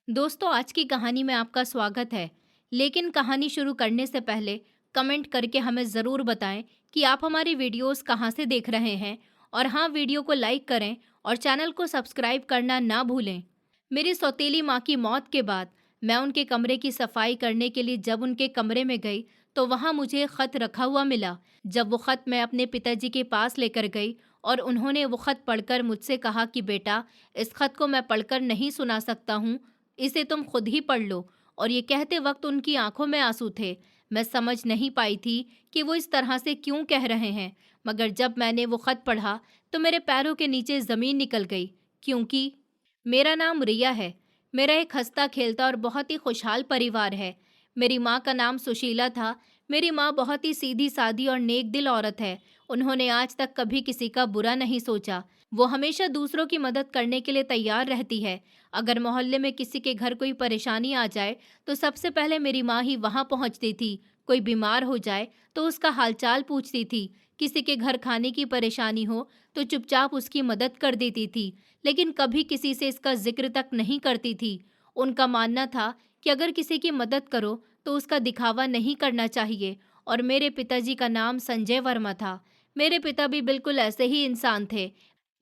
दोस्तों, आज की कहानी में आपका स्वागत है। लेकिन कहानी शुरू करने से पहले कमेंट करके हमें ज़रूर बताएं कि आप हमारी वीडियोस कहां से देख रहे हैं। और हाँ, वीडियो को लाइक करें और चैनल को सब्सक्राइब करना ना भूलें। मेरी सौतेली माँ की मौत के बाद मैं उनके कमरे की सफाई करने के लिए जब उनके कमरे में गई तो वहाँ मुझे एक खत रखा हुआ मिला। जब वो खत मैं अपने पिताजी के पास लेकर गई और उन्होंने वो खत पढ़कर मुझसे कहा कि बेटा, इस खत को मैं पढ़कर नहीं सुना सकता हूँ, इसे तुम खुद ही पढ़ लो। और ये कहते वक्त उनकी आंखों में आंसू थे। मैं समझ नहीं पाई थी कि वो इस तरह से क्यों कह रहे हैं, मगर जब मैंने वो खत पढ़ा तो मेरे पैरों के नीचे ज़मीन निकल गई। क्योंकि मेरा नाम रिया है। मेरा एक हंसता खेलता और बहुत ही खुशहाल परिवार है। मेरी माँ का नाम सुशीला था। मेरी माँ बहुत ही सीधी सादी और नेक दिल औरत है। उन्होंने आज तक कभी किसी का बुरा नहीं सोचा। वो हमेशा दूसरों की मदद करने के लिए तैयार रहती है। अगर मोहल्ले में किसी के घर कोई परेशानी आ जाए तो सबसे पहले मेरी माँ ही वहाँ पहुँचती थी। कोई बीमार हो जाए तो उसका हालचाल पूछती थी। किसी के घर खाने की परेशानी हो तो चुपचाप उसकी मदद कर देती थी, लेकिन कभी किसी से इसका जिक्र तक नहीं करती थी। उनका मानना था कि अगर किसी की मदद करो तो उसका दिखावा नहीं करना चाहिए। और मेरे पिताजी का नाम संजय वर्मा था। मेरे पिता भी बिल्कुल ऐसे ही इंसान थे,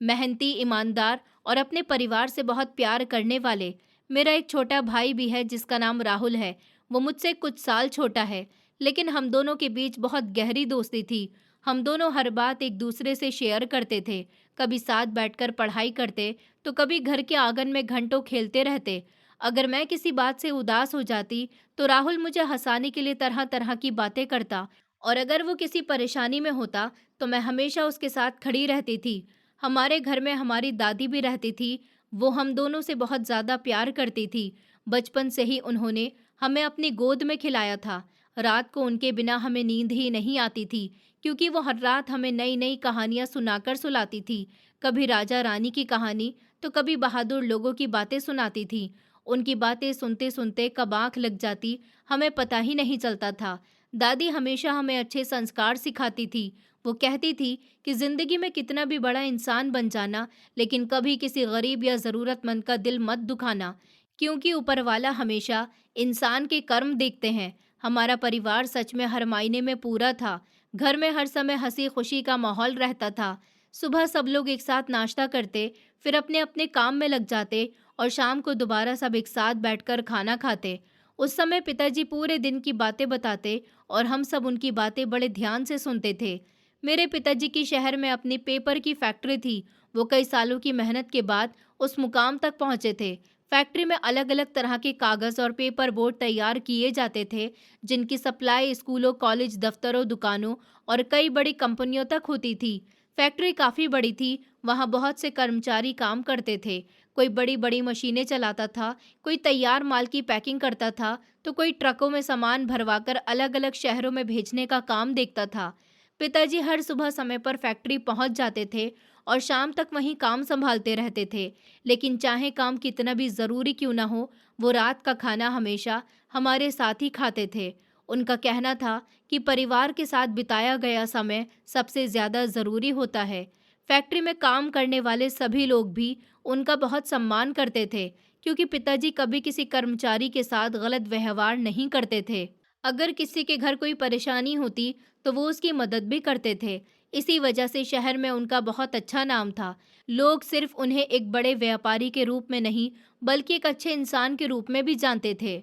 मेहनती, ईमानदार और अपने परिवार से बहुत प्यार करने वाले। मेरा एक छोटा भाई भी है जिसका नाम राहुल है। वो मुझसे कुछ साल छोटा है, लेकिन हम दोनों के बीच बहुत गहरी दोस्ती थी। हम दोनों हर बात एक दूसरे से शेयर करते थे। कभी साथ बैठकर पढ़ाई करते तो कभी घर के आंगन में घंटों खेलते रहते। अगर मैं किसी बात से उदास हो जाती तो राहुल मुझे हंसाने के लिए तरह तरह की बातें करता। और अगर वो किसी परेशानी में होता तो मैं हमेशा उसके साथ खड़ी रहती थी। हमारे घर में हमारी दादी भी रहती थी। वो हम दोनों से बहुत ज़्यादा प्यार करती थी। बचपन से ही उन्होंने हमें अपनी गोद में खिलाया था। रात को उनके बिना हमें नींद ही नहीं आती थी, क्योंकि वो हर रात हमें नई नई कहानियाँ सुनाकर सुलाती थी। कभी राजा रानी की कहानी तो कभी बहादुर लोगों की बातें सुनाती थी। उनकी बातें सुनते सुनते कब आँख लग जाती हमें पता ही नहीं चलता था। दादी हमेशा हमें अच्छे संस्कार सिखाती थी। वो कहती थी कि जिंदगी में कितना भी बड़ा इंसान बन जाना, लेकिन कभी किसी गरीब या ज़रूरतमंद का दिल मत दुखाना, क्योंकि ऊपर वाला हमेशा इंसान के कर्म देखते हैं। हमारा परिवार सच में हर मायने में पूरा था। घर में हर समय हंसी खुशी का माहौल रहता था। सुबह सब लोग एक साथ नाश्ता करते, फिर अपने अपने काम में लग जाते और शाम को दोबारा सब एक साथ बैठकर खाना खाते। उस समय पिताजी पूरे दिन की बातें बताते और हम सब उनकी बातें बड़े ध्यान से सुनते थे। मेरे पिताजी की शहर में अपनी पेपर की फैक्ट्री थी। वो कई सालों की मेहनत के बाद उस मुकाम तक पहुंचे थे। फैक्ट्री में अलग अलग तरह के कागज़ और पेपर बोर्ड तैयार किए जाते थे, जिनकी सप्लाई स्कूलों, कॉलेज, दफ्तरों, दुकानों और कई बड़ी कंपनियों तक होती थी। फैक्ट्री काफ़ी बड़ी थी। वहाँ बहुत से कर्मचारी काम करते थे। कोई बड़ी बड़ी मशीनें चलाता था, कोई तैयार माल की पैकिंग करता था, तो कोई ट्रकों में सामान भरवाकर अलग अलग शहरों में भेजने का काम देखता था। पिताजी हर सुबह समय पर फैक्ट्री पहुंच जाते थे और शाम तक वहीं काम संभालते रहते थे। लेकिन चाहे काम कितना भी ज़रूरी क्यों ना हो, वो रात का खाना हमेशा हमारे साथ ही खाते थे। उनका कहना था कि परिवार के साथ बिताया गया समय सबसे ज़्यादा ज़रूरी होता है। फैक्ट्री में काम करने वाले सभी लोग भी उनका बहुत सम्मान करते थे, क्योंकि पिताजी कभी किसी कर्मचारी के साथ गलत व्यवहार नहीं करते थे। अगर किसी के घर कोई परेशानी होती तो वो उसकी मदद भी करते थे। इसी वजह से शहर में उनका बहुत अच्छा नाम था। लोग सिर्फ उन्हें एक बड़े व्यापारी के रूप में नहीं, बल्कि एक अच्छे इंसान के रूप में भी जानते थे।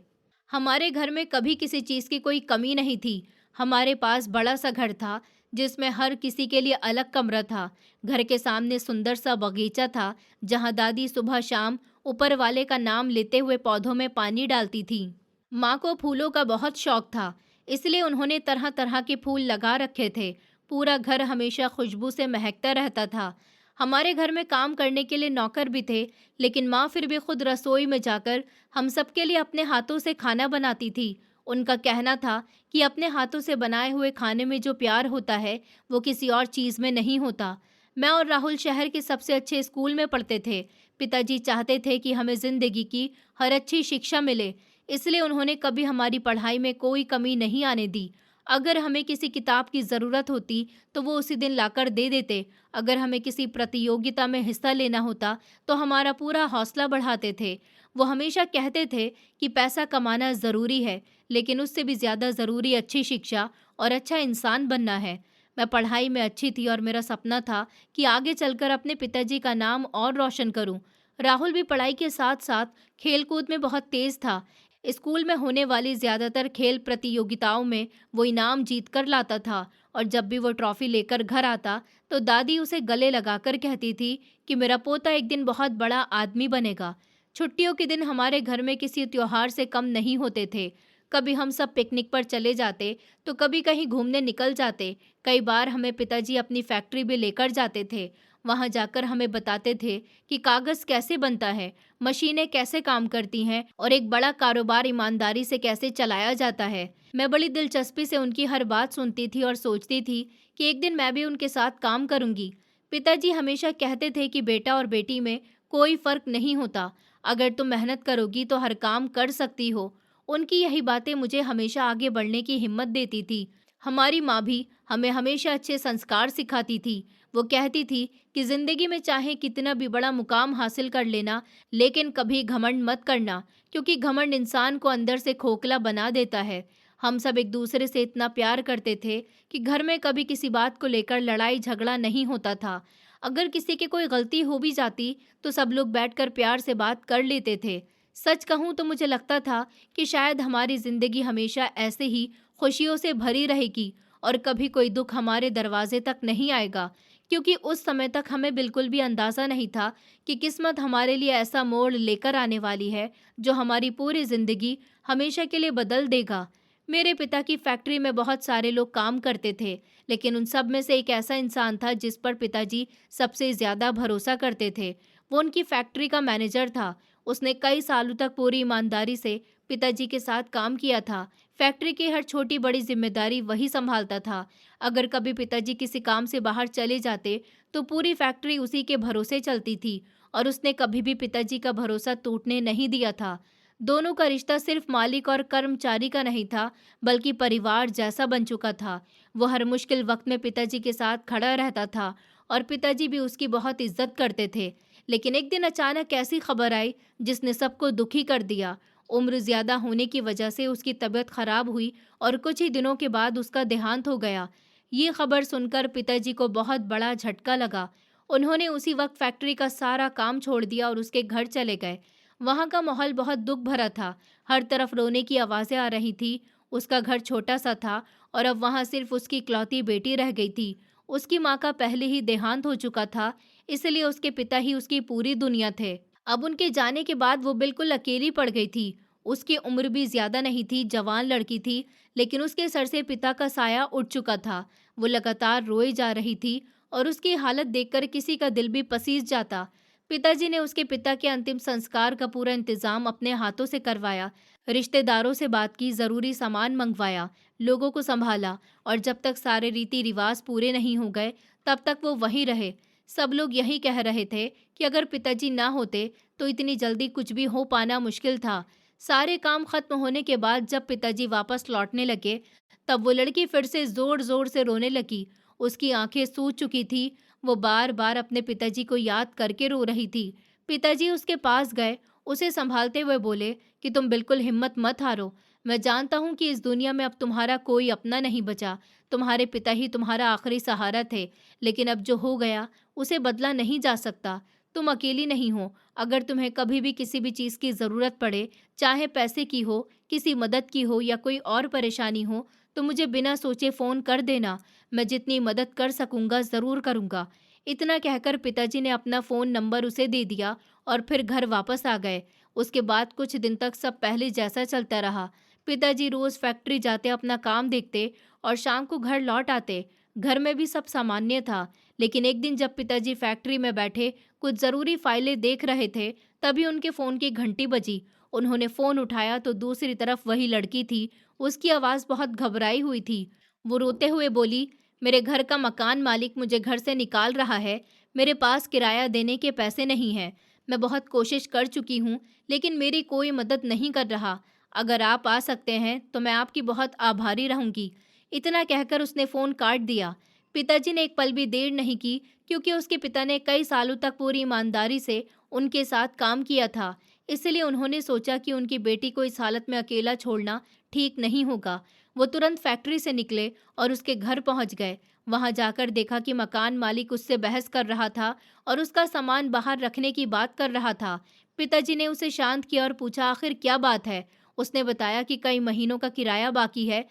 हमारे घर में कभी किसी चीज़ की कोई कमी नहीं थी। हमारे पास बड़ा सा घर था, जिसमें हर किसी के लिए अलग कमरा था। घर के सामने सुंदर सा बगीचा था, जहाँ दादी सुबह शाम ऊपर वाले का नाम लेते हुए पौधों में पानी डालती थी। माँ को फूलों का बहुत शौक था, इसलिए उन्होंने तरह तरह के फूल लगा रखे थे। पूरा घर हमेशा खुशबू से महकता रहता था। हमारे घर में काम करने के लिए नौकर भी थे, लेकिन माँ फिर भी खुद रसोई में जाकर हम सबके लिए अपने हाथों से खाना बनाती थी। उनका कहना था कि अपने हाथों से बनाए हुए खाने में जो प्यार होता है, वो किसी और चीज़ में नहीं होता। मैं और राहुल शहर के सबसे अच्छे स्कूल में पढ़ते थे। पिताजी चाहते थे कि हमें ज़िंदगी की हर अच्छी शिक्षा मिले, इसलिए उन्होंने कभी हमारी पढ़ाई में कोई कमी नहीं आने दी। अगर हमें किसी किताब की ज़रूरत होती तो वो उसी दिन लाकर दे देते। अगर हमें किसी प्रतियोगिता में हिस्सा लेना होता तो हमारा पूरा हौसला बढ़ाते थे। वो हमेशा कहते थे कि पैसा कमाना ज़रूरी है, लेकिन उससे भी ज़्यादा ज़रूरी अच्छी शिक्षा और अच्छा इंसान बनना है। मैं पढ़ाई में अच्छी थी और मेरा सपना था कि आगे चलकर अपने पिताजी का नाम और रोशन करूं। राहुल भी पढ़ाई के साथ साथ खेलकूद में बहुत तेज था। स्कूल में होने वाली ज़्यादातर खेल प्रतियोगिताओं में वो इनाम जीत कर लाता था, और जब भी वो ट्रॉफी लेकर घर आता तो दादी उसे गले लगाकर कहती थी कि मेरा पोता एक दिन बहुत बड़ा आदमी बनेगा। छुट्टियों के दिन हमारे घर में किसी त्योहार से कम नहीं होते थे। कभी हम सब पिकनिक पर चले जाते, तो कभी कहीं घूमने निकल जाते। कई बार हमें पिताजी अपनी फैक्ट्री भी लेकर जाते थे। वहां जाकर हमें बताते थे कि कागज़ कैसे बनता है, मशीनें कैसे काम करती हैं और एक बड़ा कारोबार ईमानदारी से कैसे चलाया जाता है। मैं बड़ी दिलचस्पी से उनकी हर बात सुनती थी और सोचती थी कि एक दिन मैं भी उनके साथ काम करूंगी। पिताजी हमेशा कहते थे कि बेटा और बेटी में कोई फर्क नहीं होता, अगर तुम मेहनत करोगी तो हर काम कर सकती हो। उनकी यही बातें मुझे हमेशा आगे बढ़ने की हिम्मत देती थी। हमारी माँ भी हमें हमेशा अच्छे संस्कार सिखाती थी। वो कहती थी कि जिंदगी में चाहे कितना भी बड़ा मुकाम हासिल कर लेना, लेकिन कभी घमंड मत करना, क्योंकि घमंड इंसान को अंदर से खोखला बना देता है। हम सब एक दूसरे से इतना प्यार करते थे कि घर में कभी किसी बात को लेकर लड़ाई झगड़ा नहीं होता था। अगर किसी की कोई गलती हो भी जाती तो सब लोग बैठकर प्यार से बात कर लेते थे। सच कहूँ तो मुझे लगता था कि शायद हमारी जिंदगी हमेशा ऐसे ही खुशियों से भरी रहेगी और कभी कोई दुख हमारे दरवाजे तक नहीं आएगा, क्योंकि उस समय तक हमें बिल्कुल भी अंदाज़ा नहीं था कि किस्मत हमारे लिए ऐसा मोड़ लेकर आने वाली है जो हमारी पूरी ज़िंदगी हमेशा के लिए बदल देगा। मेरे पिता की फैक्ट्री में बहुत सारे लोग काम करते थे, लेकिन उन सब में से एक ऐसा इंसान था जिस पर पिताजी सबसे ज़्यादा भरोसा करते थे। वो उनकी फैक्ट्री का मैनेजर था। उसने कई सालों तक पूरी ईमानदारी से पिताजी के साथ काम किया था। फैक्ट्री की हर छोटी बड़ी जिम्मेदारी वही संभालता था। अगर कभी पिताजी किसी काम से बाहर चले जाते तो पूरी फैक्ट्री उसी के भरोसे चलती थी, और उसने कभी भी पिताजी का भरोसा टूटने नहीं दिया था। दोनों का रिश्ता सिर्फ मालिक और कर्मचारी का नहीं था, बल्कि परिवार जैसा बन चुका था। वो हर मुश्किल वक्त में पिताजी के साथ खड़ा रहता था, और पिताजी भी उसकी बहुत इज्जत करते थे। लेकिन एक दिन अचानक ऐसी खबर आई जिसने सबको दुखी कर दिया। उम्र ज्यादा होने की वजह से उसकी तबीयत खराब हुई और कुछ ही दिनों के बाद उसका देहांत हो गया। ये खबर सुनकर पिताजी को बहुत बड़ा झटका लगा। उन्होंने उसी वक्त फैक्ट्री का सारा काम छोड़ दिया और उसके घर चले गए। वहाँ का माहौल बहुत दुख भरा था। हर तरफ रोने की आवाज़ें आ रही थी। उसका घर छोटा सा था और अब वहाँ सिर्फ उसकी इकलौती बेटी रह गई थी। उसकी माँ का पहले ही देहांत हो चुका था, इसलिए उसके पिता ही उसकी पूरी दुनिया थे। अब उनके जाने के बाद वो बिल्कुल अकेली पड़ गई थी। उसकी उम्र भी ज़्यादा नहीं थी, जवान लड़की थी, लेकिन उसके सर से पिता का साया उठ चुका था। वो लगातार रोई जा रही थी और उसकी हालत देखकर किसी का दिल भी पसीज जाता। पिताजी ने उसके पिता के अंतिम संस्कार का पूरा इंतजाम अपने हाथों से करवाया, रिश्तेदारों से बात की, जरूरी सामान मंगवाया, लोगों को संभाला, और जब तक सारे रीति रिवाज पूरे नहीं हो गए तब तक वो वहीं रहे। सब लोग यही कह रहे थे कि अगर पिताजी ना होते तो इतनी जल्दी कुछ भी हो पाना मुश्किल था। सारे काम खत्म होने के बाद जब पिताजी वापस लौटने लगे, तब वो लड़की फिर से जोर जोर से रोने लगी। उसकी आंखें सूज चुकी थी। वो बार बार अपने पिताजी को याद करके रो रही थी। पिताजी उसके पास गए, उसे संभालते हुए बोले कि तुम बिल्कुल हिम्मत मत हारो। मैं जानता हूँ कि इस दुनिया में अब तुम्हारा कोई अपना नहीं बचा। तुम्हारे पिता ही तुम्हारा आखिरी सहारा थे, लेकिन अब जो हो गया उसे बदला नहीं जा सकता। तुम अकेली नहीं हो। अगर तुम्हें कभी भी किसी भी चीज़ की ज़रूरत पड़े, चाहे पैसे की हो, किसी मदद की हो या कोई और परेशानी हो, तो मुझे बिना सोचे फ़ोन कर देना। मैं जितनी मदद कर सकूंगा ज़रूर करूंगा। इतना कहकर पिताजी ने अपना फ़ोन नंबर उसे दे दिया और फिर घर वापस आ गए। उसके बाद कुछ दिन तक सब पहले जैसा चलता रहा। पिताजी रोज़ फैक्ट्री जाते, अपना काम देखते और शाम को घर लौट आते। घर में भी सब सामान्य था, लेकिन एक दिन जब पिताजी फैक्ट्री में बैठे कुछ ज़रूरी फाइलें देख रहे थे, तभी उनके फ़ोन की घंटी बजी। उन्होंने फ़ोन उठाया तो दूसरी तरफ वही लड़की थी। उसकी आवाज़ बहुत घबराई हुई थी। वो रोते हुए बोली, मेरे घर का मकान मालिक मुझे घर से निकाल रहा है। मेरे पास किराया देने के पैसे नहीं हैं। मैं बहुत कोशिश कर चुकी हूँ, लेकिन मेरी कोई मदद नहीं कर रहा। अगर आप आ सकते हैं तो मैं आपकी बहुत आभारी रहूंगी। इतना कहकर उसने फ़ोन काट दिया। पिताजी ने एक पल भी देर नहीं की, क्योंकि उसके पिता ने कई सालों तक पूरी ईमानदारी से उनके साथ काम किया था। इसलिए उन्होंने सोचा कि उनकी बेटी को इस हालत में अकेला छोड़ना ठीक नहीं होगा। वो तुरंत फैक्ट्री से निकले और उसके घर पहुंच गए। वहां जाकर देखा कि मकान मालिक उससे बहस कर रहा था और उसका सामान बाहर रखने की बात कर रहा था। पिताजी ने उसे शांत किया और पूछा, आखिर क्या बात है? उसने बताया कि कई महीनों का किराया बाकी है,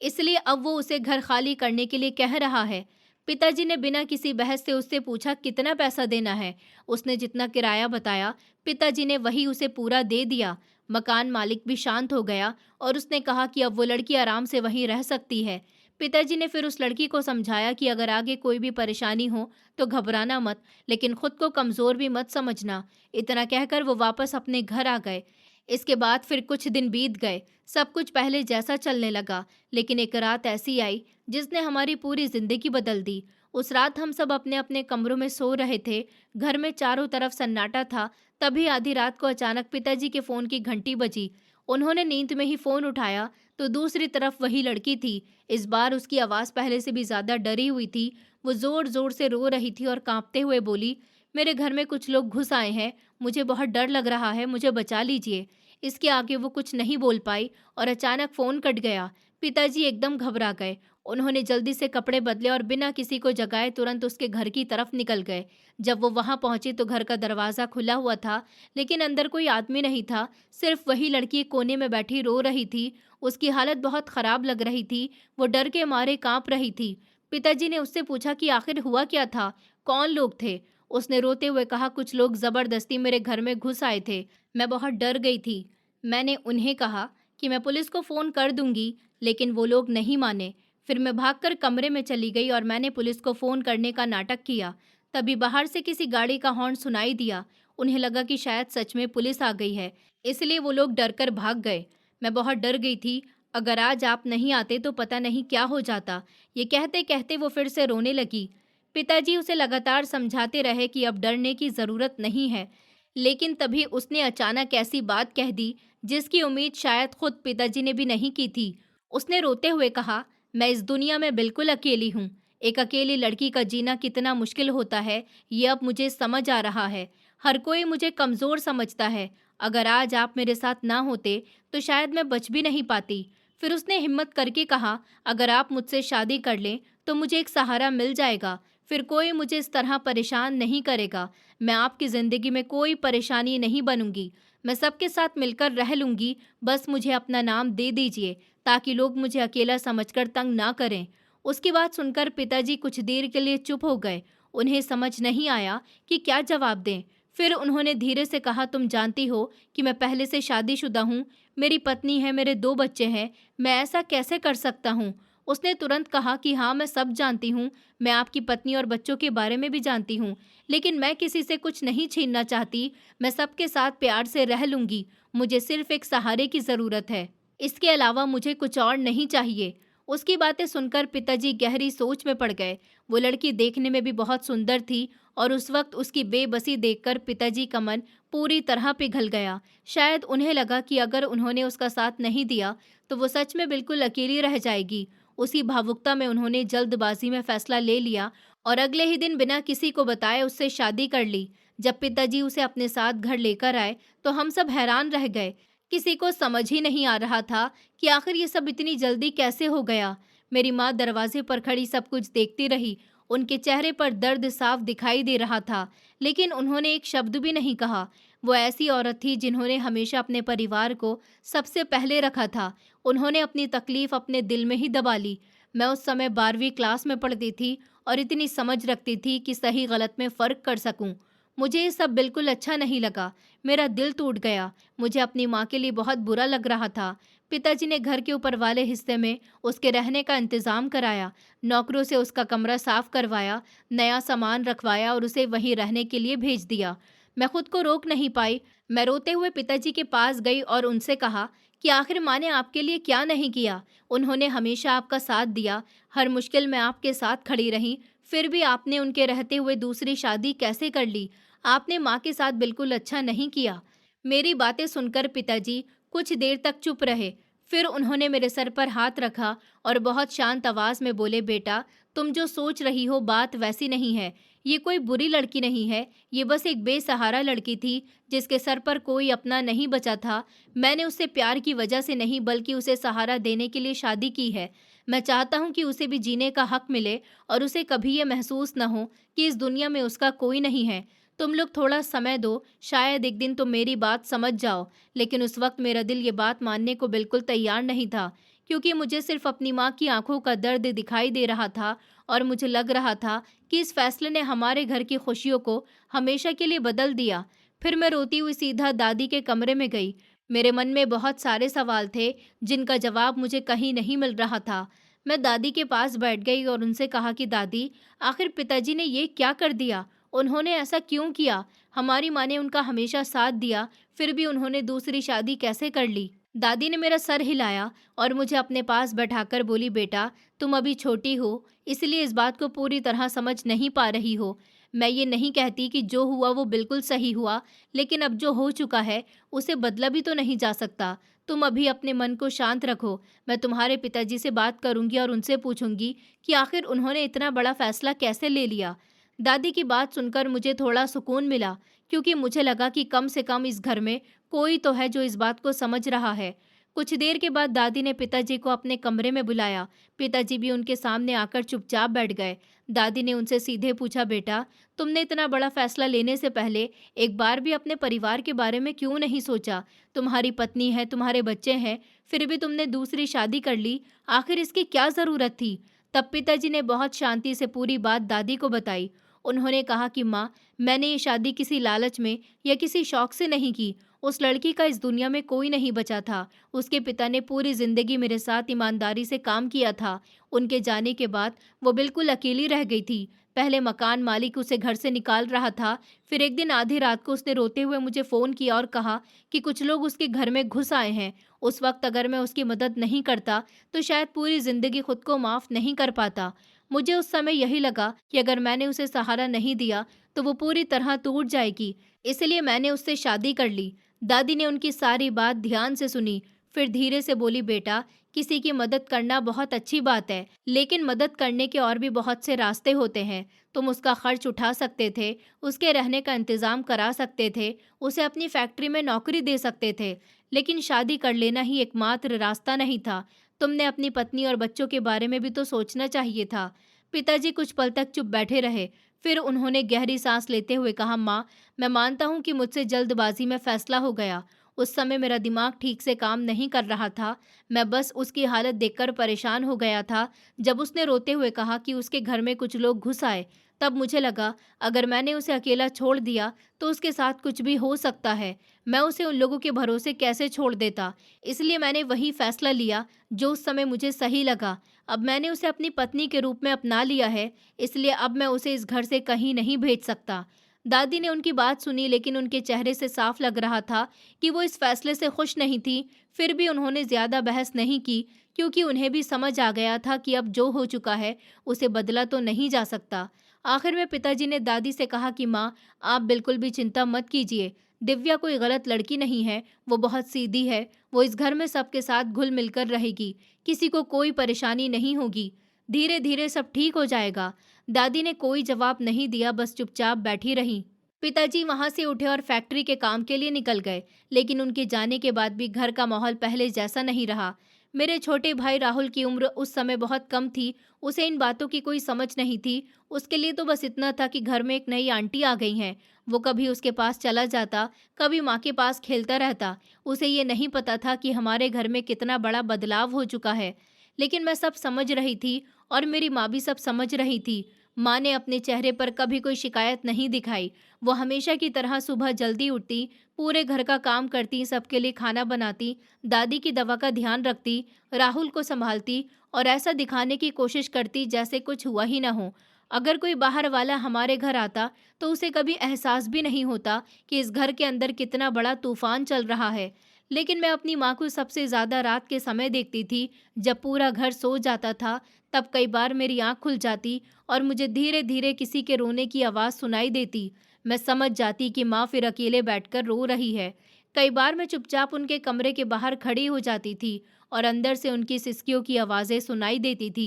इसलिए अब वो उसे घर खाली करने के लिए कह रहा है। पिताजी ने बिना किसी बहस से उससे पूछा, कितना पैसा देना है? उसने जितना किराया बताया, पिताजी ने वही उसे पूरा दे दिया। मकान मालिक भी शांत हो गया और उसने कहा कि अब वो लड़की आराम से वहीं रह सकती है। पिताजी ने फिर उस लड़की को समझाया कि अगर आगे कोई भी परेशानी हो तो घबराना मत, लेकिन खुद को कमज़ोर भी मत समझना। इतना कहकर वो वापस अपने घर आ गए। इसके बाद फिर कुछ दिन बीत गए। सब कुछ पहले जैसा चलने लगा, लेकिन एक रात ऐसी आई जिसने हमारी पूरी जिंदगी बदल दी। उस रात हम सब अपने अपने कमरों में सो रहे थे। घर में चारों तरफ सन्नाटा था। तभी आधी रात को अचानक पिताजी के फोन की घंटी बजी। उन्होंने नींद में ही फोन उठाया तो दूसरी तरफ वही लड़की थी। इस बार उसकी आवाज़ पहले से भी ज़्यादा डरी हुई थी। वो ज़ोर ज़ोर से रो रही थी और कांपते हुए बोली, मेरे घर में कुछ लोग घुस आए हैं, मुझे बहुत डर लग रहा है, मुझे बचा लीजिए। इसके आगे वो कुछ नहीं बोल पाई और अचानक फ़ोन कट गया। पिताजी एकदम घबरा गए। उन्होंने जल्दी से कपड़े बदले और बिना किसी को जगाए तुरंत उसके घर की तरफ निकल गए। जब वो वहां पहुंचे तो घर का दरवाज़ा खुला हुआ था, लेकिन अंदर कोई आदमी नहीं था। सिर्फ वही लड़की एक कोने में बैठी रो रही थी। उसकी हालत बहुत ख़राब लग रही थी। वो डर के मारे काँप रही थी। पिताजी ने उससे पूछा कि आखिर हुआ क्या था? कौन लोग थे? उसने रोते हुए कहा, कुछ लोग ज़बरदस्ती मेरे घर में घुस आए थे। मैं बहुत डर गई थी। मैंने उन्हें कहा कि मैं पुलिस को फ़ोन कर दूंगी, लेकिन वो लोग नहीं माने। फिर मैं भागकर कमरे में चली गई और मैंने पुलिस को फ़ोन करने का नाटक किया। तभी बाहर से किसी गाड़ी का हॉर्न सुनाई दिया। उन्हें लगा कि शायद सच में पुलिस आ गई है, इसलिए वो लोग डरकर भाग गए। मैं बहुत डर गई थी। अगर आज आप नहीं आते तो पता नहीं क्या हो जाता। ये कहते कहते वो फिर से रोने लगी। पिताजी उसे लगातार समझाते रहे कि अब डरने की ज़रूरत नहीं है, लेकिन तभी उसने अचानक ऐसी बात कह दी जिसकी उम्मीद शायद खुद पिताजी ने भी नहीं की थी। उसने रोते हुए कहा, मैं इस दुनिया में बिल्कुल अकेली हूँ। एक अकेली लड़की का जीना कितना मुश्किल होता है, ये अब मुझे समझ आ रहा है। हर कोई मुझे कमज़ोर समझता है। अगर आज आप मेरे साथ ना होते तो शायद मैं बच भी नहीं पाती। फिर उसने हिम्मत करके कहा, अगर आप मुझसे शादी कर लें तो मुझे एक सहारा मिल जाएगा। फिर कोई मुझे इस तरह परेशान नहीं करेगा। मैं आपकी ज़िंदगी में कोई परेशानी नहीं बनूंगी। मैं सबके साथ मिलकर रह लूंगी। बस मुझे अपना नाम दे दीजिए ताकि लोग मुझे अकेला समझकर तंग ना करें। उसकी बात सुनकर पिताजी कुछ देर के लिए चुप हो गए। उन्हें समझ नहीं आया कि क्या जवाब दें। फिर उन्होंने धीरे से कहा, तुम जानती हो कि मैं पहले से शादीशुदा हूँ। मेरी पत्नी है, मेरे 2 बच्चे हैं। मैं ऐसा कैसे कर सकता हूँ? उसने तुरंत कहा कि हाँ, मैं सब जानती हूँ। मैं आपकी पत्नी और बच्चों के बारे में भी जानती हूँ, लेकिन मैं किसी से कुछ नहीं छीनना चाहती। मैं सबके साथ प्यार से रह लूंगी। मुझे सिर्फ एक सहारे की ज़रूरत है। इसके अलावा मुझे कुछ और नहीं चाहिए। उसकी बातें सुनकर पिताजी गहरी सोच में पड़ गए। वो लड़की देखने में भी बहुत सुंदर थी और उस वक्त उसकी बेबसी देखकर पिताजी का मन पूरी तरह पिघल गया। शायद उन्हें लगा कि अगर उन्होंने उसका साथ नहीं दिया तो वो सच में बिल्कुल अकेली रह जाएगी। उसी भावुकता में उन्होंने जल्दबाजी में फैसला ले लिया और अगले ही दिन बिना किसी को बताए उससे शादी कर ली। जब पिताजी उसे अपने साथ घर लेकर आए तो हम सब हैरान रह गए। किसी को समझ ही नहीं आ रहा था कि आखिर ये सब इतनी जल्दी कैसे हो गया। मेरी माँ दरवाजे पर खड़ी सब कुछ देखती रही। उनके चेहरे पर दर्द साफ दिखाई दे रहा था, लेकिन उन्होंने एक शब्द भी नहीं कहा। वो ऐसी औरत थी जिन्होंने हमेशा अपने परिवार को सबसे पहले रखा था। उन्होंने अपनी तकलीफ अपने दिल में ही दबा ली। मैं उस समय 12वीं क्लास में पढ़ती थी और इतनी समझ रखती थी कि सही गलत में फ़र्क कर सकूं। मुझे ये सब बिल्कुल अच्छा नहीं लगा। मेरा दिल टूट गया। मुझे अपनी माँ के लिए बहुत बुरा लग रहा था। पिताजी ने घर के ऊपर वाले हिस्से में उसके रहने का इंतज़ाम कराया। नौकरों से उसका कमरा साफ करवाया, नया सामान रखवाया और उसे वहीं रहने के लिए भेज दिया। मैं खुद को रोक नहीं पाई। मैं रोते हुए पिताजी के पास गई और उनसे कहा कि आखिर माँ ने आपके लिए क्या नहीं किया। उन्होंने हमेशा आपका साथ दिया, हर मुश्किल में आपके साथ खड़ी रहीं, फिर भी आपने उनके रहते हुए दूसरी शादी कैसे कर ली? आपने माँ के साथ बिल्कुल अच्छा नहीं किया। मेरी बातें सुनकर पिताजी कुछ देर तक चुप रहे। फिर उन्होंने मेरे सर पर हाथ रखा और बहुत शांत आवाज में बोले, बेटा, तुम जो सोच रही हो बात वैसी नहीं है। ये कोई बुरी लड़की नहीं है, ये बस एक बेसहारा लड़की थी जिसके सर पर कोई अपना नहीं बचा था। मैंने उससे प्यार की वजह से नहीं बल्कि उसे सहारा देने के लिए शादी की है। मैं चाहता हूँ कि उसे भी जीने का हक मिले और उसे कभी ये महसूस न हो कि इस दुनिया में उसका कोई नहीं है। तुम लोग थोड़ा समय दो, शायद एक दिन तुम मेरी बात समझ जाओ। लेकिन उस वक्त मेरा दिल ये बात मानने को बिल्कुल तैयार नहीं था, क्योंकि मुझे सिर्फ अपनी माँ की आंखों का दर्द दिखाई दे रहा था और मुझे लग रहा था कि इस फैसले ने हमारे घर की खुशियों को हमेशा के लिए बदल दिया। फिर मैं रोती हुई सीधा दादी के कमरे में गई। मेरे मन में बहुत सारे सवाल थे जिनका जवाब मुझे कहीं नहीं मिल रहा था। मैं दादी के पास बैठ गई और उनसे कहा कि दादी, आखिर पिताजी ने ये क्या कर दिया? उन्होंने ऐसा क्यों किया? हमारी माँ ने उनका हमेशा साथ दिया, फिर भी उन्होंने दूसरी शादी कैसे कर ली? दादी ने मेरा सर हिलाया और मुझे अपने पास बैठाकर बोली, बेटा, तुम अभी छोटी हो, इसलिए इस बात को पूरी तरह समझ नहीं पा रही हो। मैं ये नहीं कहती कि जो हुआ वो बिल्कुल सही हुआ, लेकिन अब जो हो चुका है उसे बदला भी तो नहीं जा सकता। तुम अभी अपने मन को शांत रखो। मैं तुम्हारे पिताजी से बात करूंगी और उनसे पूछूंगी कि आखिर उन्होंने इतना बड़ा फैसला कैसे ले लिया। दादी की बात सुनकर मुझे थोड़ा सुकून मिला, क्योंकि मुझे लगा कि कम से कम इस घर में कोई तो है जो इस बात को समझ रहा है। कुछ देर के बाद दादी ने पिताजी को अपने कमरे में बुलाया। पिताजी भी उनके सामने आकर चुपचाप बैठ गए। दादी ने उनसे सीधे पूछा, बेटा, तुमने इतना बड़ा फैसला लेने से पहले एक बार भी अपने परिवार के बारे में क्यों नहीं सोचा? तुम्हारी पत्नी है, तुम्हारे बच्चे हैं, फिर भी तुमने दूसरी शादी कर ली। आखिर इसकी क्या जरूरत थी? तब पिताजी ने बहुत शांति से पूरी बात दादी को बताई। उन्होंने कहा कि माँ, मैंने ये शादी किसी लालच में या किसी शौक से नहीं की। उस लड़की का इस दुनिया में कोई नहीं बचा था। उसके पिता ने पूरी जिंदगी मेरे साथ ईमानदारी से काम किया था। उनके जाने के बाद वो बिल्कुल अकेली रह गई थी। पहले मकान मालिक उसे घर से निकाल रहा था, फिर एक दिन आधी रात को उसने रोते हुए मुझे फ़ोन किया और कहा कि कुछ लोग उसके घर में घुस आए हैं। उस वक्त अगर मैं उसकी मदद नहीं करता तो शायद पूरी ज़िंदगी खुद को माफ़ नहीं कर पाता। मुझे उस समय यही लगा कि अगर मैंने उसे सहारा नहीं दिया तो वो पूरी तरह टूट जाएगी, इसलिए मैंने उससे शादी कर ली। दादी ने उनकी सारी बात ध्यान से सुनी, फिर धीरे से बोली, बेटा, किसी की मदद करना बहुत अच्छी बात है, लेकिन मदद करने के और भी बहुत से रास्ते होते हैं। तुम उसका खर्च उठा सकते थे, उसके रहने का इंतजाम करा सकते थे, उसे अपनी फैक्ट्री में नौकरी दे सकते थे, लेकिन शादी कर लेना ही एकमात्र रास्ता नहीं था। तुमने अपनी पत्नी और बच्चों के बारे में भी तो सोचना चाहिए था। पिताजी कुछ पल तक चुप बैठे रहे। फिर उन्होंने गहरी सांस लेते हुए कहा, माँ, मैं मानता हूँ कि मुझसे जल्दबाजी में फैसला हो गया। उस समय मेरा दिमाग ठीक से काम नहीं कर रहा था। मैं बस उसकी हालत देखकर परेशान हो गया था। जब उसने रोते हुए कहा कि उसके घर में कुछ लोग घुस आए, तब मुझे लगा अगर मैंने उसे अकेला छोड़ दिया तो उसके साथ कुछ भी हो सकता है। मैं उसे उन लोगों के भरोसे कैसे छोड़ देता? इसलिए मैंने वही फैसला लिया जो उस समय मुझे सही लगा। अब मैंने उसे अपनी पत्नी के रूप में अपना लिया है, इसलिए अब मैं उसे इस घर से कहीं नहीं भेज सकता। दादी ने उनकी बात सुनी, लेकिन उनके चेहरे से साफ लग रहा था कि वो इस फैसले से खुश नहीं थी। फिर भी उन्होंने ज्यादा बहस नहीं की, क्योंकि उन्हें भी समझ आ गया था कि अब जो हो चुका है उसे बदला तो नहीं जा सकता। आखिर में पिताजी ने दादी से कहा कि माँ, आप बिल्कुल भी चिंता मत कीजिए। दिव्या कोई गलत लड़की नहीं है, वो बहुत सीधी है। वो इस घर में सबके साथ घुल मिलकर रहेगी, किसी को कोई परेशानी नहीं होगी। धीरे धीरे सब ठीक हो जाएगा। दादी ने कोई जवाब नहीं दिया, बस चुपचाप बैठी रही। पिताजी वहां से उठे और फैक्ट्री के काम के लिए निकल गए, लेकिन उनके जाने के बाद भी घर का माहौल पहले जैसा नहीं रहा। मेरे छोटे भाई राहुल की उम्र उस समय बहुत कम थी, उसे इन बातों की कोई समझ नहीं थी। उसके लिए तो बस इतना था कि घर में एक नई आंटी आ गई हैं। वो कभी उसके पास चला जाता, कभी माँ के पास खेलता रहता। उसे ये नहीं पता था कि हमारे घर में कितना बड़ा बदलाव हो चुका है, लेकिन मैं सब समझ रही थी और मेरी माँ भी सब समझ रही थी। माँ ने अपने चेहरे पर कभी कोई शिकायत नहीं दिखाई। वो हमेशा की तरह सुबह जल्दी उठती, पूरे घर का काम करती, सबके लिए खाना बनाती, दादी की दवा का ध्यान रखती, राहुल को संभालती और ऐसा दिखाने की कोशिश करती जैसे कुछ हुआ ही ना हो। अगर कोई बाहर वाला हमारे घर आता तो उसे कभी एहसास भी नहीं होता कि इस घर के अंदर कितना बड़ा तूफान चल रहा है। लेकिन मैं अपनी माँ को सबसे ज़्यादा रात के समय देखती थी, जब पूरा घर सो जाता था। तब कई बार मेरी आँख खुल जाती और मुझे धीरे धीरे किसी के रोने की आवाज़ सुनाई देती। मैं समझ जाती कि माँ फिर अकेले बैठकर रो रही है। कई बार मैं चुपचाप उनके कमरे के बाहर खड़ी हो जाती थी और अंदर से उनकी सिसकियों की आवाज़ें सुनाई देती थी।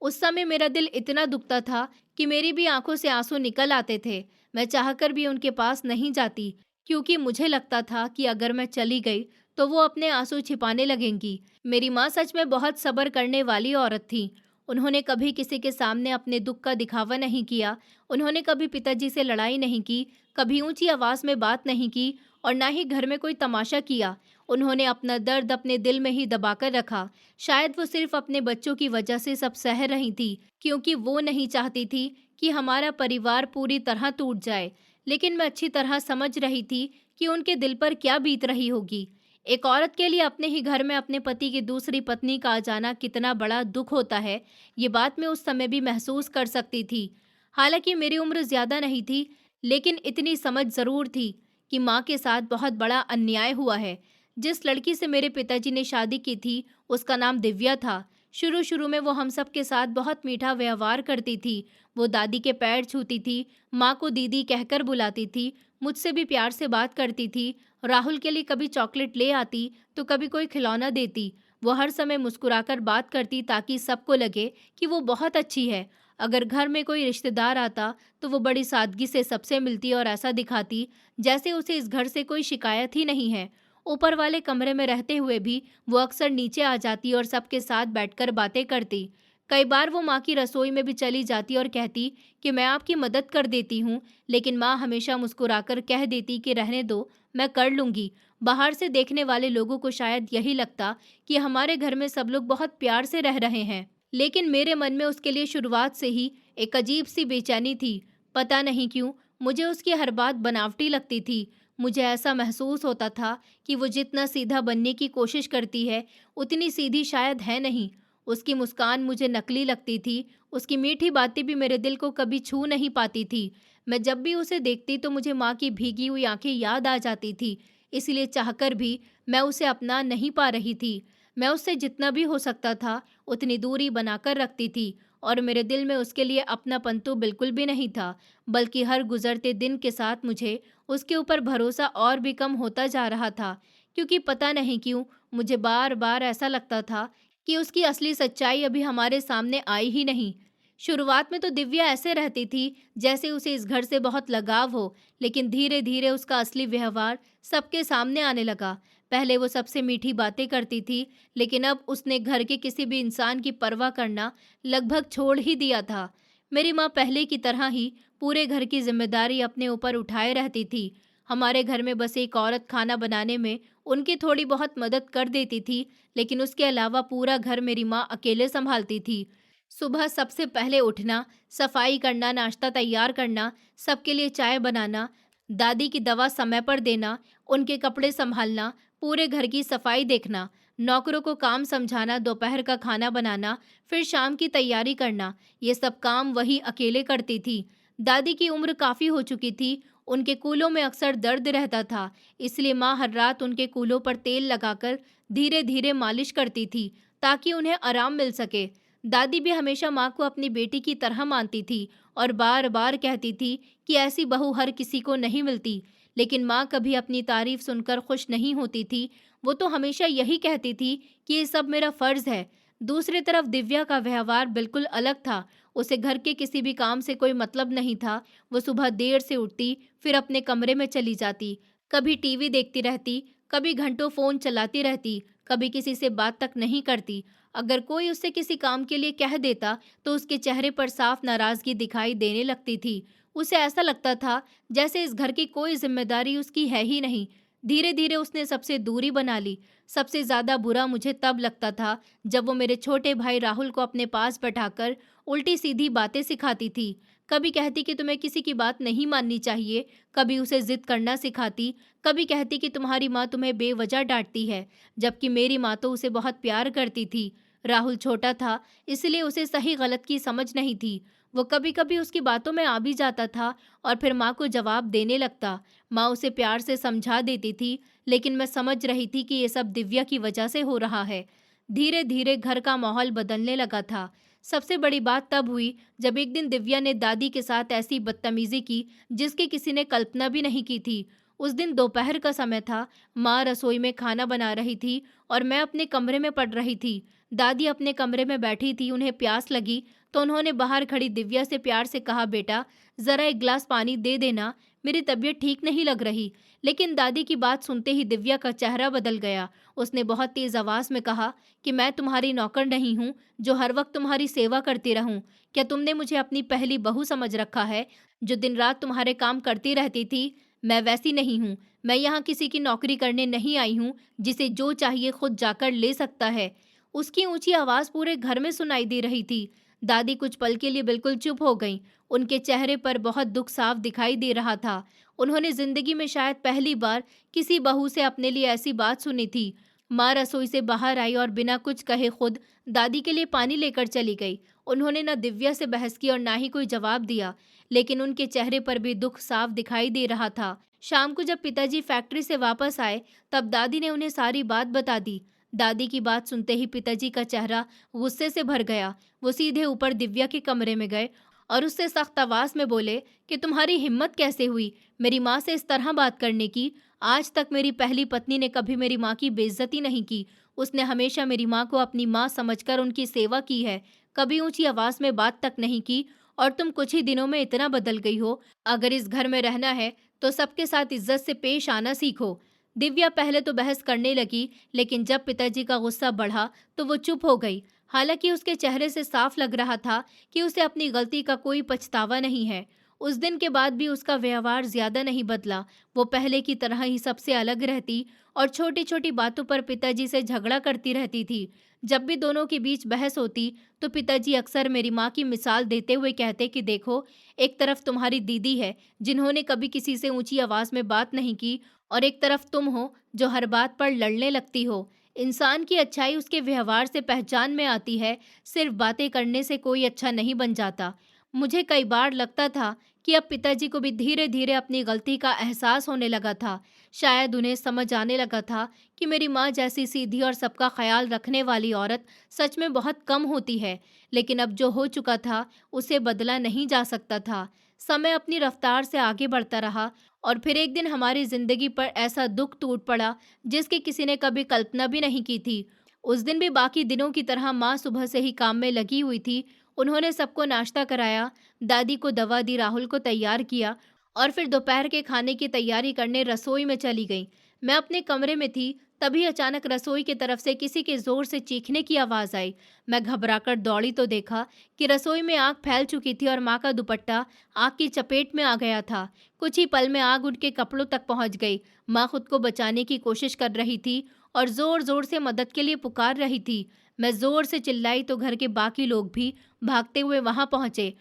उस समय मेरा दिल इतना दुखता था कि मेरी भी आंखों से आंसू निकल आते थे। मैं चाहकर भी उनके पास नहीं जाती, क्योंकि मुझे लगता था कि अगर मैं चली गई तो वो अपने आंसू छिपाने लगेंगी। मेरी माँ सच में बहुत सब्र करने वाली औरत थी। उन्होंने कभी किसी के सामने अपने दुख का दिखावा नहीं किया। उन्होंने कभी पिताजी से लड़ाई नहीं की, कभी ऊंची आवाज़ में बात नहीं की और ना ही घर में कोई तमाशा किया। उन्होंने अपना दर्द अपने दिल में ही दबाकर रखा। शायद वो सिर्फ अपने बच्चों की वजह से सब सह रही थी, क्योंकि वो नहीं चाहती थी कि हमारा परिवार पूरी तरह टूट जाए। लेकिन मैं अच्छी तरह समझ रही थी कि उनके दिल पर क्या बीत रही होगी। एक औरत के लिए अपने ही घर में अपने पति की दूसरी पत्नी का आ जाना कितना बड़ा दुख होता है, ये बात मैं उस समय भी महसूस कर सकती थी। हालांकि मेरी उम्र ज्यादा नहीं थी, लेकिन इतनी समझ जरूर थी कि माँ के साथ बहुत बड़ा अन्याय हुआ है। जिस लड़की से मेरे पिताजी ने शादी की थी, उसका नाम दिव्या था। शुरू शुरू में वो हम सब के साथ बहुत मीठा व्यवहार करती थी। वो दादी के पैर छूती थी, माँ को दीदी कहकर बुलाती थी, मुझसे भी प्यार से बात करती थी। राहुल के लिए कभी चॉकलेट ले आती तो कभी कोई खिलौना देती। वो हर समय मुस्कुराकर बात करती ताकि सबको लगे कि वो बहुत अच्छी है। अगर घर में कोई रिश्तेदार आता तो वो बड़ी सादगी से सबसे मिलती और ऐसा दिखाती जैसे उसे इस घर से कोई शिकायत ही नहीं है। ऊपर वाले कमरे में रहते हुए भी वो अक्सर नीचे आ जाती और सबके साथ बैठकर बातें करती। कई बार वो माँ की रसोई में भी चली जाती और कहती कि मैं आपकी मदद कर देती हूँ, लेकिन माँ हमेशा मुस्कुराकर कह देती कि रहने दो, मैं कर लूँगी। बाहर से देखने वाले लोगों को शायद यही लगता कि हमारे घर में सब लोग बहुत प्यार से रह रहे हैं, लेकिन मेरे मन में उसके लिए शुरुआत से ही एक अजीब सी बेचैनी थी। पता नहीं क्यों मुझे उसकी हर बात बनावटी लगती थी। मुझे ऐसा महसूस होता था कि वो जितना सीधा बनने की कोशिश करती है, उतनी सीधी शायद है नहीं। उसकी मुस्कान मुझे नकली लगती थी, उसकी मीठी बातें भी मेरे दिल को कभी छू नहीं पाती थी। मैं जब भी उसे देखती तो मुझे माँ की भीगी हुई आंखें याद आ जाती थी, इसलिए चाहकर भी मैं उसे अपना नहीं पा रही थी। मैं उससे जितना भी हो सकता था उतनी दूरी बनाकर रखती थी और मेरे दिल में उसके लिए अपनापन तो बिल्कुल भी नहीं था, बल्कि हर गुजरते दिन के साथ मुझे उसके ऊपर भरोसा और भी कम होता जा रहा था, क्योंकि पता नहीं क्यों मुझे बार बार ऐसा लगता था कि उसकी असली सच्चाई अभी हमारे सामने आई ही नहीं। शुरुआत में तो दिव्या ऐसे रहती थी जैसे उसे इस घर से बहुत लगाव हो, लेकिन धीरे धीरे उसका असली व्यवहार सबके सामने आने लगा। पहले वो सबसे मीठी बातें करती थी, लेकिन अब उसने घर के किसी भी इंसान की परवाह करना लगभग छोड़ ही दिया था। मेरी माँ पहले की तरह ही पूरे घर की जिम्मेदारी अपने ऊपर उठाए रहती थी। हमारे घर में बस एक औरत खाना बनाने में उनकी थोड़ी बहुत मदद कर देती थी, लेकिन उसके अलावा पूरा घर मेरी माँ अकेले संभालती थी। सुबह सबसे पहले उठना, सफाई करना, नाश्ता तैयार करना, सबके लिए चाय बनाना, दादी की दवा समय पर देना, उनके कपड़े संभालना, पूरे घर की सफाई देखना, नौकरों को काम समझाना, दोपहर का खाना बनाना, फिर शाम की तैयारी करना, ये सब काम वही अकेले करती थी। दादी की उम्र काफ़ी हो चुकी थी, उनके कूलों में अक्सर दर्द रहता था, इसलिए माँ हर रात उनके कूलों पर तेल लगाकर धीरे धीरे मालिश करती थी ताकि उन्हें आराम मिल सके। दादी भी हमेशा माँ को अपनी बेटी की तरह मानती थी और बार बार कहती थी कि ऐसी बहू हर किसी को नहीं मिलती, लेकिन माँ कभी अपनी तारीफ सुनकर खुश नहीं होती थी। वो तो हमेशा यही कहती थी कि ये सब मेरा फर्ज है। दूसरी तरफ दिव्या का व्यवहार बिल्कुल अलग था। उसे घर के किसी भी काम से कोई मतलब नहीं था। वो सुबह देर से उठती, फिर अपने कमरे में चली जाती, कभी टीवी देखती रहती, कभी घंटों फोन चलाती रहती, कभी किसी से बात तक नहीं करती। अगर कोई उससे किसी काम के लिए कह देता तो उसके चेहरे पर साफ नाराजगी दिखाई देने लगती थी। उसे ऐसा लगता था जैसे इस घर की कोई जिम्मेदारी उसकी है ही नहीं। धीरे धीरे उसने सबसे दूरी बना ली। सबसे ज्यादा बुरा मुझे तब लगता था जब वो मेरे छोटे भाई राहुल को अपने पास बैठाकर उल्टी सीधी बातें सिखाती थी। कभी कहती कि तुम्हें किसी की बात नहीं माननी चाहिए, कभी उसे जिद करना सिखाती, कभी कहती कि तुम्हारी माँ तुम्हें बेवजह डांटती है, जबकि मेरी माँ तो उसे बहुत प्यार करती थी। राहुल छोटा था, इसलिए उसे सही गलत की समझ नहीं थी। वो कभी कभी उसकी बातों में आ भी जाता था और फिर माँ को जवाब देने लगता। माँ उसे प्यार से समझा देती थी, लेकिन मैं समझ रही थी कि ये सब दिव्या की वजह से हो रहा है। धीरे धीरे घर का माहौल बदलने लगा था। सबसे बड़ी बात तब हुई जब एक दिन दिव्या ने दादी के साथ ऐसी बदतमीजी की जिसकी किसी ने कल्पना भी नहीं की थी। उस दिन दोपहर का समय था। माँ रसोई में खाना बना रही थी और मैं अपने कमरे में पढ़ रही थी। दादी अपने कमरे में बैठी थी, उन्हें प्यास लगी तो उन्होंने बाहर खड़ी दिव्या से प्यार से कहा, बेटा जरा एक गिलास पानी दे देना, मेरी तबीयत ठीक नहीं लग रही। लेकिन दादी की बात सुनते ही दिव्या का चेहरा बदल गया। उसने बहुत तेज आवाज में कहा कि मैं तुम्हारी नौकर नहीं हूँ जो हर वक्त तुम्हारी सेवा करती रहूं। क्या तुमने मुझे अपनी पहली बहू समझ रखा है जो दिन रात तुम्हारे काम करती रहती थी? मैं वैसी नहीं हूँ। मैं यहाँ किसी की नौकरी करने नहीं आई हूँ जिसे जो चाहिए खुद जाकर ले सकता है। उसकी ऊंची आवाज पूरे घर में सुनाई दे रही थी। दादी कुछ पल के लिए बिल्कुल चुप हो गईं। उनके चेहरे पर बहुत दुख साफ दिखाई दे रहा था। उन्होंने जिंदगी में शायद पहली बार किसी बहू से अपने लिए ऐसी बात सुनी थी। माँ रसोई से बाहर आई और बिना कुछ कहे खुद दादी के लिए पानी लेकर चली गई। उन्होंने न दिव्या से बहस की और ना ही कोई जवाब दिया, लेकिन उनके चेहरे पर भी दुख साफ दिखाई दे रहा था। शाम को जब पिताजी फैक्ट्री से वापस आए तब दादी ने उन्हें सारी बात बता दी। दादी की बात सुनते ही पिताजी का चेहरा गुस्से से भर गया। वो सीधे ऊपर दिव्या के कमरे में गए और उससे सख्त आवाज में बोले कि तुम्हारी हिम्मत कैसे हुई मेरी माँ से इस तरह बात करने की? आज तक मेरी पहली पत्नी ने कभी मेरी माँ की बेइज्जती नहीं की। उसने हमेशा मेरी माँ को अपनी माँ समझकर उनकी सेवा की है, कभी ऊंची आवाज में बात तक नहीं की। और तुम कुछ ही दिनों में इतना बदल गई हो। अगर इस घर में रहना है तो सबके साथ इज्जत से पेश आना सीखो। दिव्या पहले तो बहस करने लगी, लेकिन जब पिताजी का गुस्सा बढ़ा तो वो चुप हो गई। हालांकि उसके चेहरे से साफ लग रहा था कि उसे अपनी गलती का कोई पछतावा नहीं है। उस दिन के बाद भी उसका व्यवहार ज्यादा नहीं बदला। वो पहले की तरह ही सबसे अलग रहती और छोटी छोटी बातों पर पिताजी से झगड़ा करती रहती थी। जब भी दोनों के बीच बहस होती तो पिताजी अक्सर मेरी माँ की मिसाल देते हुए कहते कि देखो, एक तरफ तुम्हारी दीदी है जिन्होंने कभी किसी से ऊंची आवाज में बात नहीं की, और एक तरफ तुम हो जो हर बात पर लड़ने लगती हो। इंसान की अच्छाई उसके व्यवहार से पहचान में आती है, सिर्फ बातें करने से कोई अच्छा नहीं बन जाता। मुझे कई बार लगता था कि अब पिताजी को भी धीरे धीरे अपनी गलती का एहसास होने लगा था। शायद उन्हें समझ आने लगा था कि मेरी माँ जैसी सीधी और सबका ख्याल रखने वाली औरत सच में बहुत कम होती है। लेकिन अब जो हो चुका था उसे बदला नहीं जा सकता था। समय अपनी रफ्तार से आगे बढ़ता रहा और फिर एक दिन हमारी जिंदगी पर ऐसा दुख टूट पड़ा जिसकी किसी ने कभी कल्पना भी नहीं की थी। उस दिन भी बाकी दिनों की तरह माँ सुबह से ही काम में लगी हुई थी। उन्होंने सबको नाश्ता कराया, दादी को दवा दी, राहुल को तैयार किया और फिर दोपहर के खाने की तैयारी करने रसोई में चली गई। मैं अपने कमरे में थी, तभी अचानक रसोई की तरफ से किसी के जोर से चीखने की आवाज आई। मैं घबराकर दौड़ी तो देखा कि रसोई में आग फैल चुकी थी और माँ का दुपट्टा आग की चपेट में आ गया था। कुछ ही पल में आग उनके कपड़ों तक पहुंच गई। माँ खुद को बचाने की कोशिश कर रही थी और जोर जोर से मदद के लिए पुकार रही थी। मैं जोर से चिल्लाई तो घर के बाकी लोग भी भागते हुए वहां पहुंचे।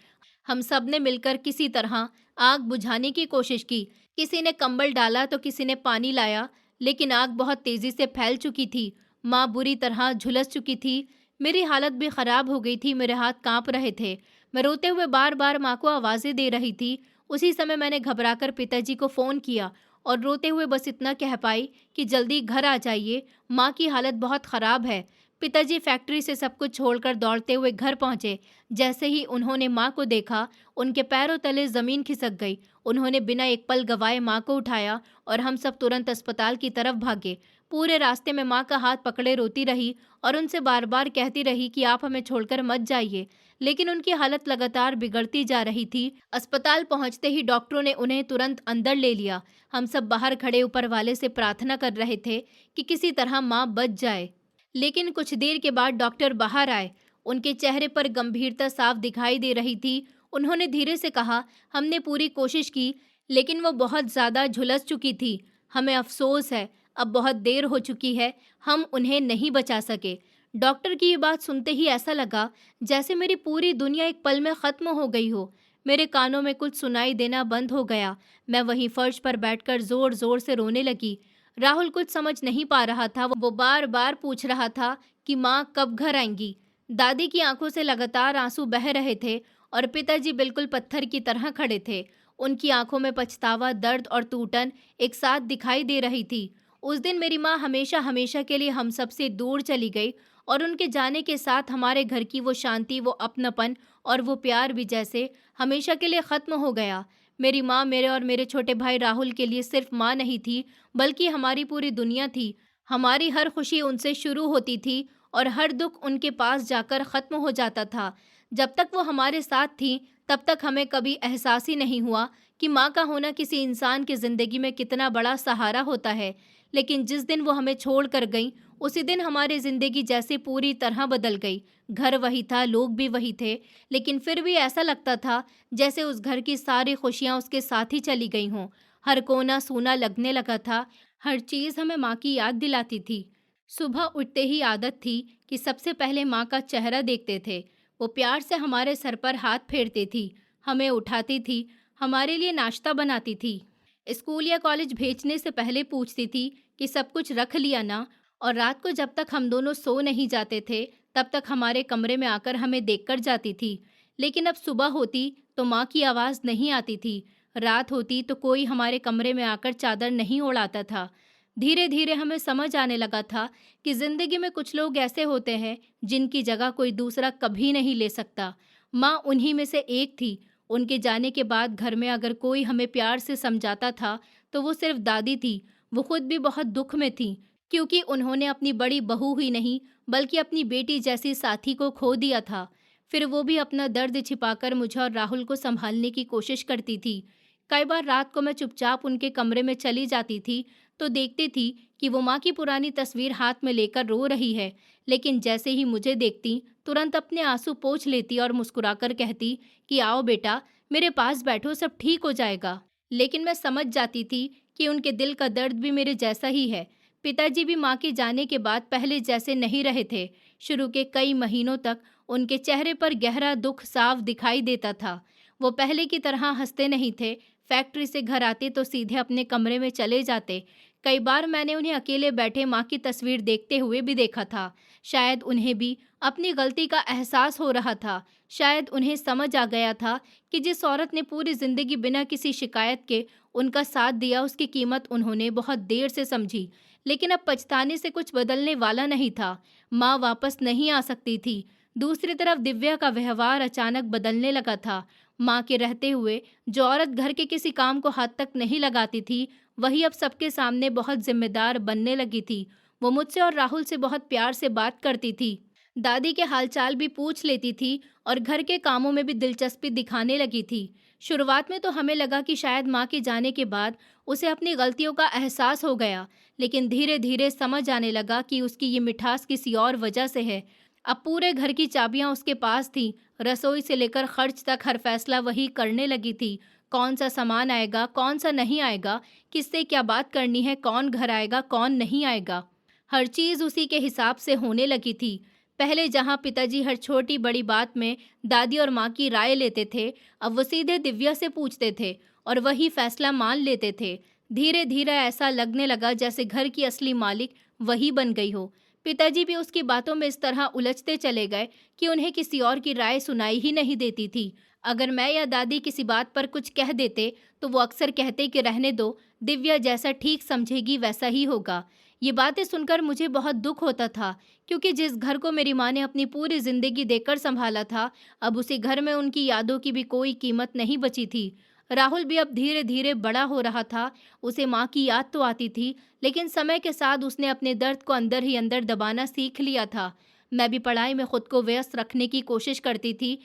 हम सब ने मिलकर किसी तरह आग बुझाने की कोशिश की। किसी ने कंबल डाला तो किसी ने पानी लाया, लेकिन आग बहुत तेजी से फैल चुकी थी। माँ बुरी तरह झुलस चुकी थी। मेरी हालत भी खराब हो गई थी, मेरे हाथ कांप रहे थे। मैं रोते हुए बार बार माँ को आवाजें दे रही थी। उसी समय मैंने घबराकर पिताजी को फोन किया और रोते हुए बस इतना कह पाई कि जल्दी घर आ जाइए, माँ की हालत बहुत खराब है। पिताजी फैक्ट्री से सब कुछ छोड़कर दौड़ते हुए घर पहुंचे। जैसे ही उन्होंने माँ को देखा, उनके पैरों तले जमीन खिसक गई। उन्होंने बिना एक पल गवाए माँ को उठाया और हम सब तुरंत अस्पताल की तरफ भागे। पूरे रास्ते में माँ का हाथ पकड़े रोती रही और उनसे बार बार कहती रही कि आप हमें छोड़कर मत जाइए, लेकिन उनकी हालत लगातार बिगड़ती जा रही थी। अस्पताल पहुंचते ही डॉक्टरों ने उन्हें तुरंत अंदर ले लिया। हम सब बाहर खड़े ऊपर वाले से प्रार्थना कर रहे थे कि किसी तरह माँ बच जाए। लेकिन कुछ देर के बाद डॉक्टर बाहर आए। उनके चेहरे पर गंभीरता साफ दिखाई दे रही थी। उन्होंने धीरे से कहा, हमने पूरी कोशिश की, लेकिन वो बहुत ज़्यादा झुलस चुकी थी। हमें अफसोस है, अब बहुत देर हो चुकी है, हम उन्हें नहीं बचा सके। डॉक्टर की ये बात सुनते ही ऐसा लगा जैसे मेरी पूरी दुनिया एक पल में ख़त्म हो गई हो। मेरे कानों में कुछ सुनाई देना बंद हो गया। मैं वहीं फर्श पर बैठकर ज़ोर ज़ोर से रोने लगी। राहुल कुछ समझ नहीं पा रहा था। वो बार बार पूछ रहा था कि माँ कब घर आएंगी। दादी की आंखों से लगातार आंसू बह रहे थे और पिताजी बिल्कुल पत्थर की तरह खड़े थे। उनकी आंखों में पछतावा, दर्द और टूटन एक साथ दिखाई दे रही थी। उस दिन मेरी माँ हमेशा हमेशा के लिए हम सब से दूर चली गई और उनके जाने के साथ हमारे घर की वो शांति, वो अपनापन और वो प्यार भी जैसे हमेशा के लिए ख़त्म हो गया। मेरी माँ मेरे और मेरे छोटे भाई राहुल के लिए सिर्फ माँ नहीं थी, बल्कि हमारी पूरी दुनिया थी। हमारी हर खुशी उनसे शुरू होती थी और हर दुख उनके पास जाकर ख़त्म हो जाता था। जब तक वो हमारे साथ थी, तब तक हमें कभी एहसास ही नहीं हुआ कि माँ का होना किसी इंसान की ज़िंदगी में कितना बड़ा सहारा होता है। लेकिन जिस दिन वो हमें छोड़ कर गईं, उसी दिन हमारी ज़िंदगी जैसे पूरी तरह बदल गई। घर वही था, लोग भी वही थे, लेकिन फिर भी ऐसा लगता था जैसे उस घर की सारी खुशियाँ उसके साथ ही चली गई हों। हर कोना सूना लगने लगा था, हर चीज़ हमें माँ की याद दिलाती थी। सुबह उठते ही आदत थी कि सबसे पहले माँ का चेहरा देखते थे। वो प्यार से हमारे सर पर हाथ फेरती थी, हमें उठाती थी, हमारे लिए नाश्ता बनाती थी। स्कूल या कॉलेज भेजने से पहले पूछती थी कि सब कुछ रख लिया ना, और रात को जब तक हम दोनों सो नहीं जाते थे, तब तक हमारे कमरे में आकर हमें देखकर जाती थी। लेकिन अब सुबह होती तो माँ की आवाज़ नहीं आती थी, रात होती तो कोई हमारे कमरे में आकर चादर नहीं ओढ़ाता था। धीरे धीरे हमें समझ आने लगा था कि ज़िंदगी में कुछ लोग ऐसे होते हैं जिनकी जगह कोई दूसरा कभी नहीं ले सकता। माँ उन्हीं में से एक थी। उनके जाने के बाद घर में अगर कोई हमें प्यार से समझाता था, तो वो सिर्फ दादी थी। वो खुद भी बहुत दुख में थी, क्योंकि उन्होंने अपनी बड़ी बहू ही नहीं, बल्कि अपनी बेटी जैसी साथी को खो दिया था। फिर वो भी अपना दर्द छिपाकर मुझे और राहुल को संभालने की कोशिश करती थी। कई बार रात को मैं चुपचाप उनके कमरे में चली जाती थी, तो देखती थी कि वो माँ की पुरानी तस्वीर हाथ में लेकर रो रही है। लेकिन जैसे ही मुझे देखती, तुरंत अपने आंसू पोंछ लेती और मुस्कुराकर कहती कि आओ बेटा, मेरे पास बैठो, सब ठीक हो जाएगा। लेकिन मैं समझ जाती थी कि उनके दिल का दर्द भी मेरे जैसा ही है। पिताजी भी माँ के जाने के बाद पहले जैसे नहीं रहे थे। शुरू के कई महीनों तक उनके चेहरे पर गहरा दुख साफ दिखाई देता था। वो पहले की तरह हंसते नहीं थे। फैक्ट्री से घर आते तो सीधे अपने कमरे में चले जाते। कई बार मैंने उन्हें अकेले बैठे माँ की तस्वीर देखते हुए भी देखा था। शायद उन्हें भी अपनी गलती का एहसास हो रहा था। शायद उन्हें समझ आ गया था कि जिस औरत ने पूरी जिंदगी बिना किसी शिकायत के उनका साथ दिया, उसकी कीमत उन्होंने बहुत देर से समझी। लेकिन अब पछताने से कुछ बदलने वाला नहीं था। माँ वापस नहीं आ सकती थी। दूसरी तरफ दिव्या का व्यवहार अचानक बदलने लगा था। माँ के रहते हुए जो औरत घर के किसी काम को हाथ तक नहीं लगाती थी, वही अब सबके सामने बहुत जिम्मेदार बनने लगी थी। वो मुझसे और राहुल से बहुत प्यार से बात करती थी, दादी के हालचाल भी पूछ लेती थी और घर के कामों में भी दिलचस्पी दिखाने लगी थी। शुरुआत में तो हमें लगा कि शायद माँ के जाने के बाद उसे अपनी गलतियों का एहसास हो गया, लेकिन धीरे धीरे समझ आने लगा कि उसकी ये मिठास किसी और वजह से है। अब पूरे घर की चाबियां उसके पास थी। रसोई से लेकर खर्च तक हर फैसला वही करने लगी थी। कौन सा सामान आएगा, कौन सा नहीं आएगा, किससे क्या बात करनी है, कौन घर आएगा, कौन नहीं आएगा, हर चीज़ उसी के हिसाब से होने लगी थी। पहले जहां पिताजी हर छोटी बड़ी बात में दादी और माँ की राय लेते थे, अब वो सीधे दिव्या से पूछते थे और वही फैसला मान लेते थे। धीरे धीरे ऐसा लगने लगा जैसे घर की असली मालिक वही बन गई हो। पिताजी भी उसकी बातों में इस तरह उलझते चले गए कि उन्हें किसी और की राय सुनाई ही नहीं देती थी। अगर मैं या दादी किसी बात पर कुछ कह देते, तो वो अक्सर कहते कि रहने दो, दिव्या जैसा ठीक समझेगी वैसा ही होगा। ये बातें सुनकर मुझे बहुत दुख होता था, क्योंकि जिस घर को मेरी माँ ने अपनी पूरी जिंदगी देकर संभाला था, अब उसी घर में उनकी यादों की भी कोई कीमत नहीं बची थी। राहुल भी अब धीरे धीरे बड़ा हो रहा था। उसे माँ की याद तो आती थी, लेकिन समय के साथ उसने अपने दर्द को अंदर ही अंदर दबाना सीख लिया था। मैं भी पढ़ाई में खुद को व्यस्त रखने की कोशिश करती थी,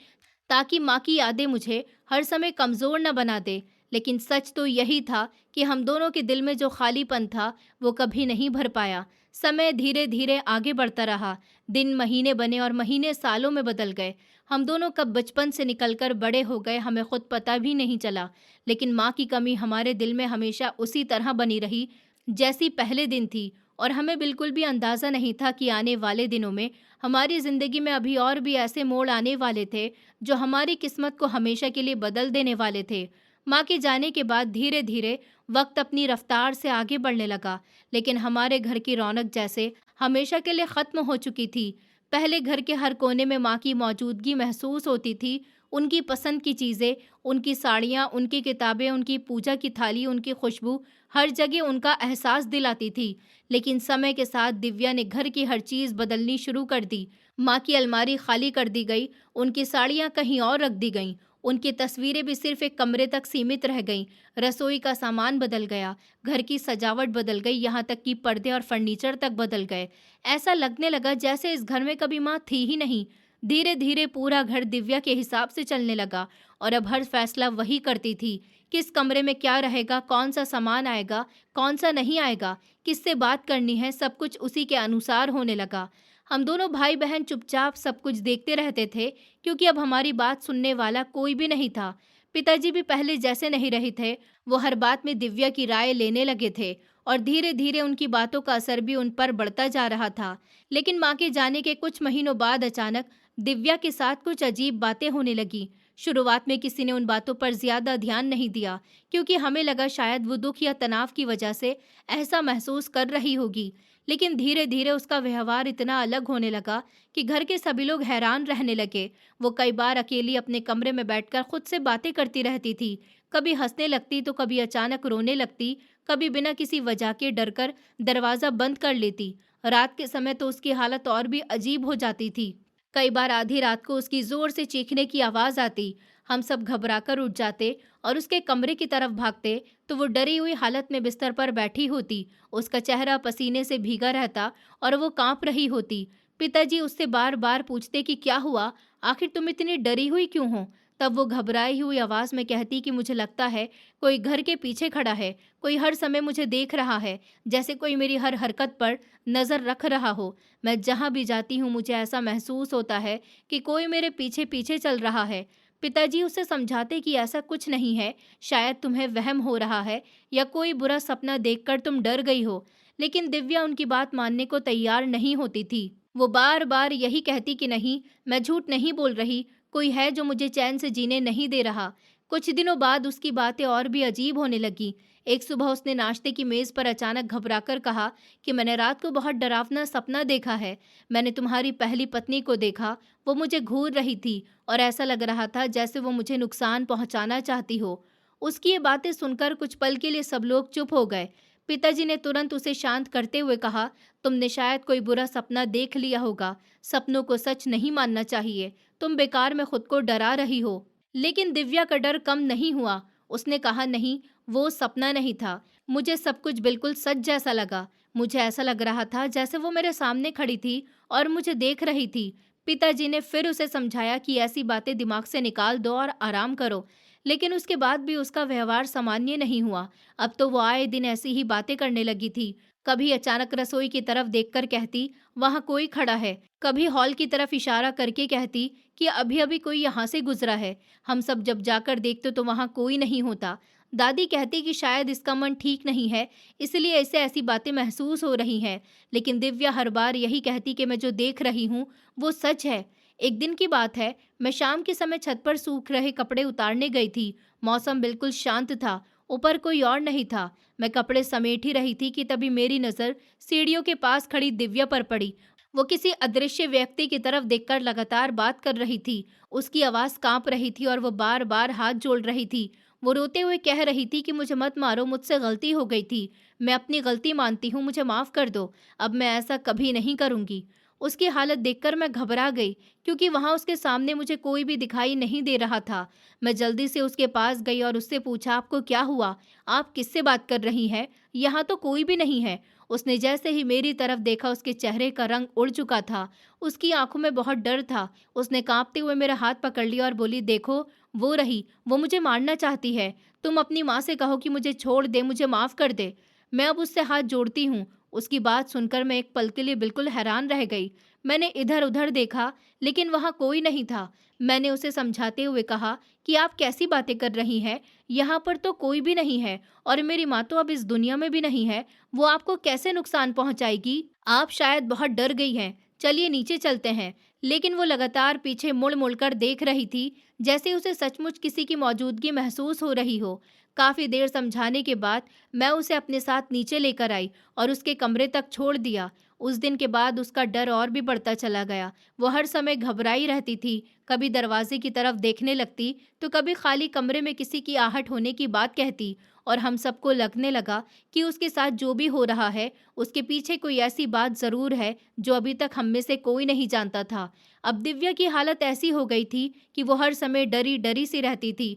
ताकि माँ की यादें मुझे हर समय कमज़ोर न बना दे। लेकिन सच तो यही था कि हम दोनों के दिल में जो खालीपन था, वो कभी नहीं भर पाया। समय धीरे धीरे आगे बढ़ता रहा। दिन महीने बने और महीने सालों में बदल गए। हम दोनों कब बचपन से निकलकर बड़े हो गए, हमें खुद पता भी नहीं चला। लेकिन माँ की कमी हमारे दिल में हमेशा उसी तरह बनी रही, जैसी पहले दिन थी। और हमें बिल्कुल भी अंदाज़ा नहीं था कि आने वाले दिनों में हमारी ज़िंदगी में अभी और भी ऐसे मोड़ आने वाले थे, जो हमारी किस्मत को हमेशा के लिए बदल देने वाले थे। माँ के जाने के बाद धीरे धीरे वक्त अपनी रफ्तार से आगे बढ़ने लगा, लेकिन हमारे घर की रौनक जैसे हमेशा के लिए ख़त्म हो चुकी थी। पहले घर के हर कोने में माँ की मौजूदगी महसूस होती थी। उनकी पसंद की चीज़ें, उनकी साड़ियाँ, उनकी किताबें, उनकी पूजा की थाली, उनकी खुशबू, हर जगह उनका एहसास दिलाती थी। लेकिन समय के साथ दिव्या ने घर की हर चीज़ बदलनी शुरू कर दी। माँ की अलमारी खाली कर दी गई, उनकी साड़ियाँ कहीं और रख दी गईं, उनकी तस्वीरें भी सिर्फ एक कमरे तक सीमित रह गईं। रसोई का सामान बदल गया, घर की सजावट बदल गई, यहाँ तक कि पर्दे और फर्नीचर तक बदल गए। ऐसा लगने लगा जैसे इस घर में कभी माँ थी ही नहीं। धीरे धीरे पूरा घर दिव्या के हिसाब से चलने लगा और अब हर फैसला वही करती थी। किस कमरे में क्या रहेगा, कौन सा सामान आएगा, कौन सा नहीं आएगा, किससे बात करनी है, सब कुछ उसी के अनुसार होने लगा। हम दोनों भाई बहन चुपचाप सब कुछ देखते रहते थे, क्योंकि अब हमारी बात सुनने वाला कोई भी नहीं था। पिताजी भी पहले जैसे नहीं रहे थे, वो हर बात में दिव्या की राय लेने लगे थे और धीरे धीरे उनकी बातों का असर भी उन पर बढ़ता जा रहा था। लेकिन माँ के जाने के कुछ महीनों बाद अचानक दिव्या के साथ कुछ अजीब बातें होने लगी। शुरुआत में किसी ने उन बातों पर ज्यादा ध्यान नहीं दिया, क्योंकि हमें लगा शायद वो दुख या तनाव की वजह से ऐसा महसूस कर रही होगी। लेकिन धीरे धीरे उसका व्यवहार इतना अलग होने लगा कि घर के सभी लोग हैरान रहने लगे। वो कई बार अकेली अपने कमरे में बैठकर खुद से बातें करती रहती थी। कभी हंसने लगती तो कभी अचानक रोने लगती, कभी बिना किसी वजह के डरकर दरवाजा बंद कर लेती। रात के समय तो उसकी हालत और भी अजीब हो जाती थी। कई बार आधी रात को उसकी जोर से चीखने की आवाज आती। हम सब घबराकर उठ जाते और उसके कमरे की तरफ भागते, तो वो डरी हुई हालत में बिस्तर पर बैठी होती। उसका चेहरा पसीने से भीगा रहता और वो कांप रही होती। पिताजी उससे बार बार पूछते कि क्या हुआ, आखिर तुम इतनी डरी हुई क्यों हो। तब वो घबराई हुई आवाज में कहती कि मुझे लगता है कोई घर के पीछे खड़ा है, कोई हर समय मुझे देख रहा है, जैसे कोई मेरी हर हरकत पर नजर रख रहा हो। मैं जहाँ भी जाती हूँ मुझे ऐसा महसूस होता है कि कोई मेरे पीछे पीछे चल रहा है। पिताजी उसे समझाते कि ऐसा कुछ नहीं है, शायद तुम्हें वहम हो रहा है या कोई बुरा सपना देखकर तुम डर गई हो। लेकिन दिव्या उनकी बात मानने को तैयार नहीं होती थी। वो बार बार यही कहती कि नहीं, मैं झूठ नहीं बोल रही, कोई है जो मुझे चैन से जीने नहीं दे रहा। कुछ दिनों बाद उसकी बातें और भी अजीब होने लगी। एक सुबह उसने नाश्ते की मेज पर अचानक घबराकर कहा कि मैंने रात को बहुत डरावना सपना देखा है। मैंने तुम्हारी पहली पत्नी को देखा, वो मुझे घूर रही थी और ऐसा लग रहा था जैसे वो मुझे नुकसान पहुंचाना चाहती हो। उसकी ये बातें सुनकर कुछ पल के लिए सब लोग चुप हो गए। पिताजी ने तुरंत उसे शांत करते हुए कहा, तुमने शायद कोई बुरा सपना देख लिया होगा। सपनों को सच नहीं मानना चाहिए। तुम बेकार में खुद को डरा रही हो। लेकिन दिव्या का डर कम नहीं हुआ। उसने कहा, नहीं, वो सपना नहीं था। मुझे सब कुछ बिल्कुल सच जैसा लगा। मुझे ऐसा लग रहा था जैसे वो मेरे सामने खड़ी थी और मुझे देख रही थी। पिताजी ने फिर उसे समझाया कि ऐसी बातें दिमाग से निकाल दो और आराम करो। लेकिन उसके बाद भी उसका व्यवहार सामान्य नहीं हुआ। अब तो वो आए दिन ऐसी ही बातें करने लगी थी। कभी अचानक रसोई की तरफ देखकर कहती, वहां कोई खड़ा है। कभी हॉल की तरफ इशारा करके कहती कि अभी अभी कोई यहाँ से गुजरा है। हम सब जब जाकर देखते तो वहां कोई नहीं होता। दादी कहती कि शायद इसका मन ठीक नहीं है, इसलिए इसे ऐसी बातें महसूस हो रही हैं। लेकिन दिव्या हर बार यही कहती कि मैं जो देख रही हूँ वो सच है। एक दिन की बात है, मैं शाम के समय छत पर सूख रहे कपड़े उतारने गई थी। मौसम बिल्कुल शांत था, ऊपर कोई और नहीं था। मैं कपड़े समेट ही रही थी कि तभी मेरी नज़र सीढ़ियों के पास खड़ी दिव्या पर पड़ी। वो किसी अदृश्य व्यक्ति की तरफ देखकर लगातार बात कर रही थी। उसकी आवाज़ कांप रही थी और वो बार बार हाथ जोड़ रही थी। वो रोते हुए कह रही थी कि मुझे मत मारो, मुझसे गलती हो गई थी। मैं अपनी गलती मानती हूँ, मुझे माफ़ कर दो। अब मैं ऐसा कभी नहीं करूँगी। उसकी हालत देखकर मैं घबरा गई, क्योंकि वहाँ उसके सामने मुझे कोई भी दिखाई नहीं दे रहा था। मैं जल्दी से उसके पास गई और उससे पूछा, आपको क्या हुआ? आप किससे बात कर रही हैं? यहाँ तो कोई भी नहीं है। उसने जैसे ही मेरी तरफ देखा उसके चेहरे का रंग उड़ चुका था। उसकी आंखों में बहुत डर था। उसने कांपते हुए मेरा हाथ पकड़ लिया और बोली, देखो, वो रही, वो मुझे मारना चाहती है। तुम अपनी माँ से कहो कि मुझे छोड़ दे, मुझे माफ़ कर दे। मैं अब उससे हाथ जोड़ती हूँ। उसकी बात सुनकर मैं एक पल के लिए बिल्कुल हैरान रह गई। मैंने इधर उधर देखा, लेकिन वहाँ कोई नहीं था। मैंने उसे समझाते हुए कहा कि आप कैसी बातें कर रही हैं, यहाँ पर तो कोई भी नहीं है और मेरी माँ तो अब इस दुनिया में भी नहीं है। वो आपको कैसे नुकसान पहुंचाएगी? आप शायद बहुत डर गई हैं। चलिए नीचे चलते हैं। लेकिन वो लगातार पीछे मुड़ मुड़कर देख रही थी, जैसे उसे सचमुच किसी की मौजूदगी महसूस हो रही हो। काफी देर समझाने के बाद मैं उसे अपने साथ नीचे लेकर आई और उसके कमरे तक छोड़ दिया। उस दिन के बाद उसका डर और भी बढ़ता चला गया। वो हर समय घबराई रहती थी, कभी दरवाजे की तरफ देखने लगती, तो कभी खाली कमरे में किसी की आहट होने की बात कहती, और हम सबको लगने लगा कि उसके साथ जो भी हो रहा है, उसके पीछे कोई ऐसी बात ज़रूर है जो अभी तक हम में से कोई नहीं जानता था। अब दिव्या की हालत ऐसी हो गई थी कि वो हर समय डरी-डरी सी रहती थी।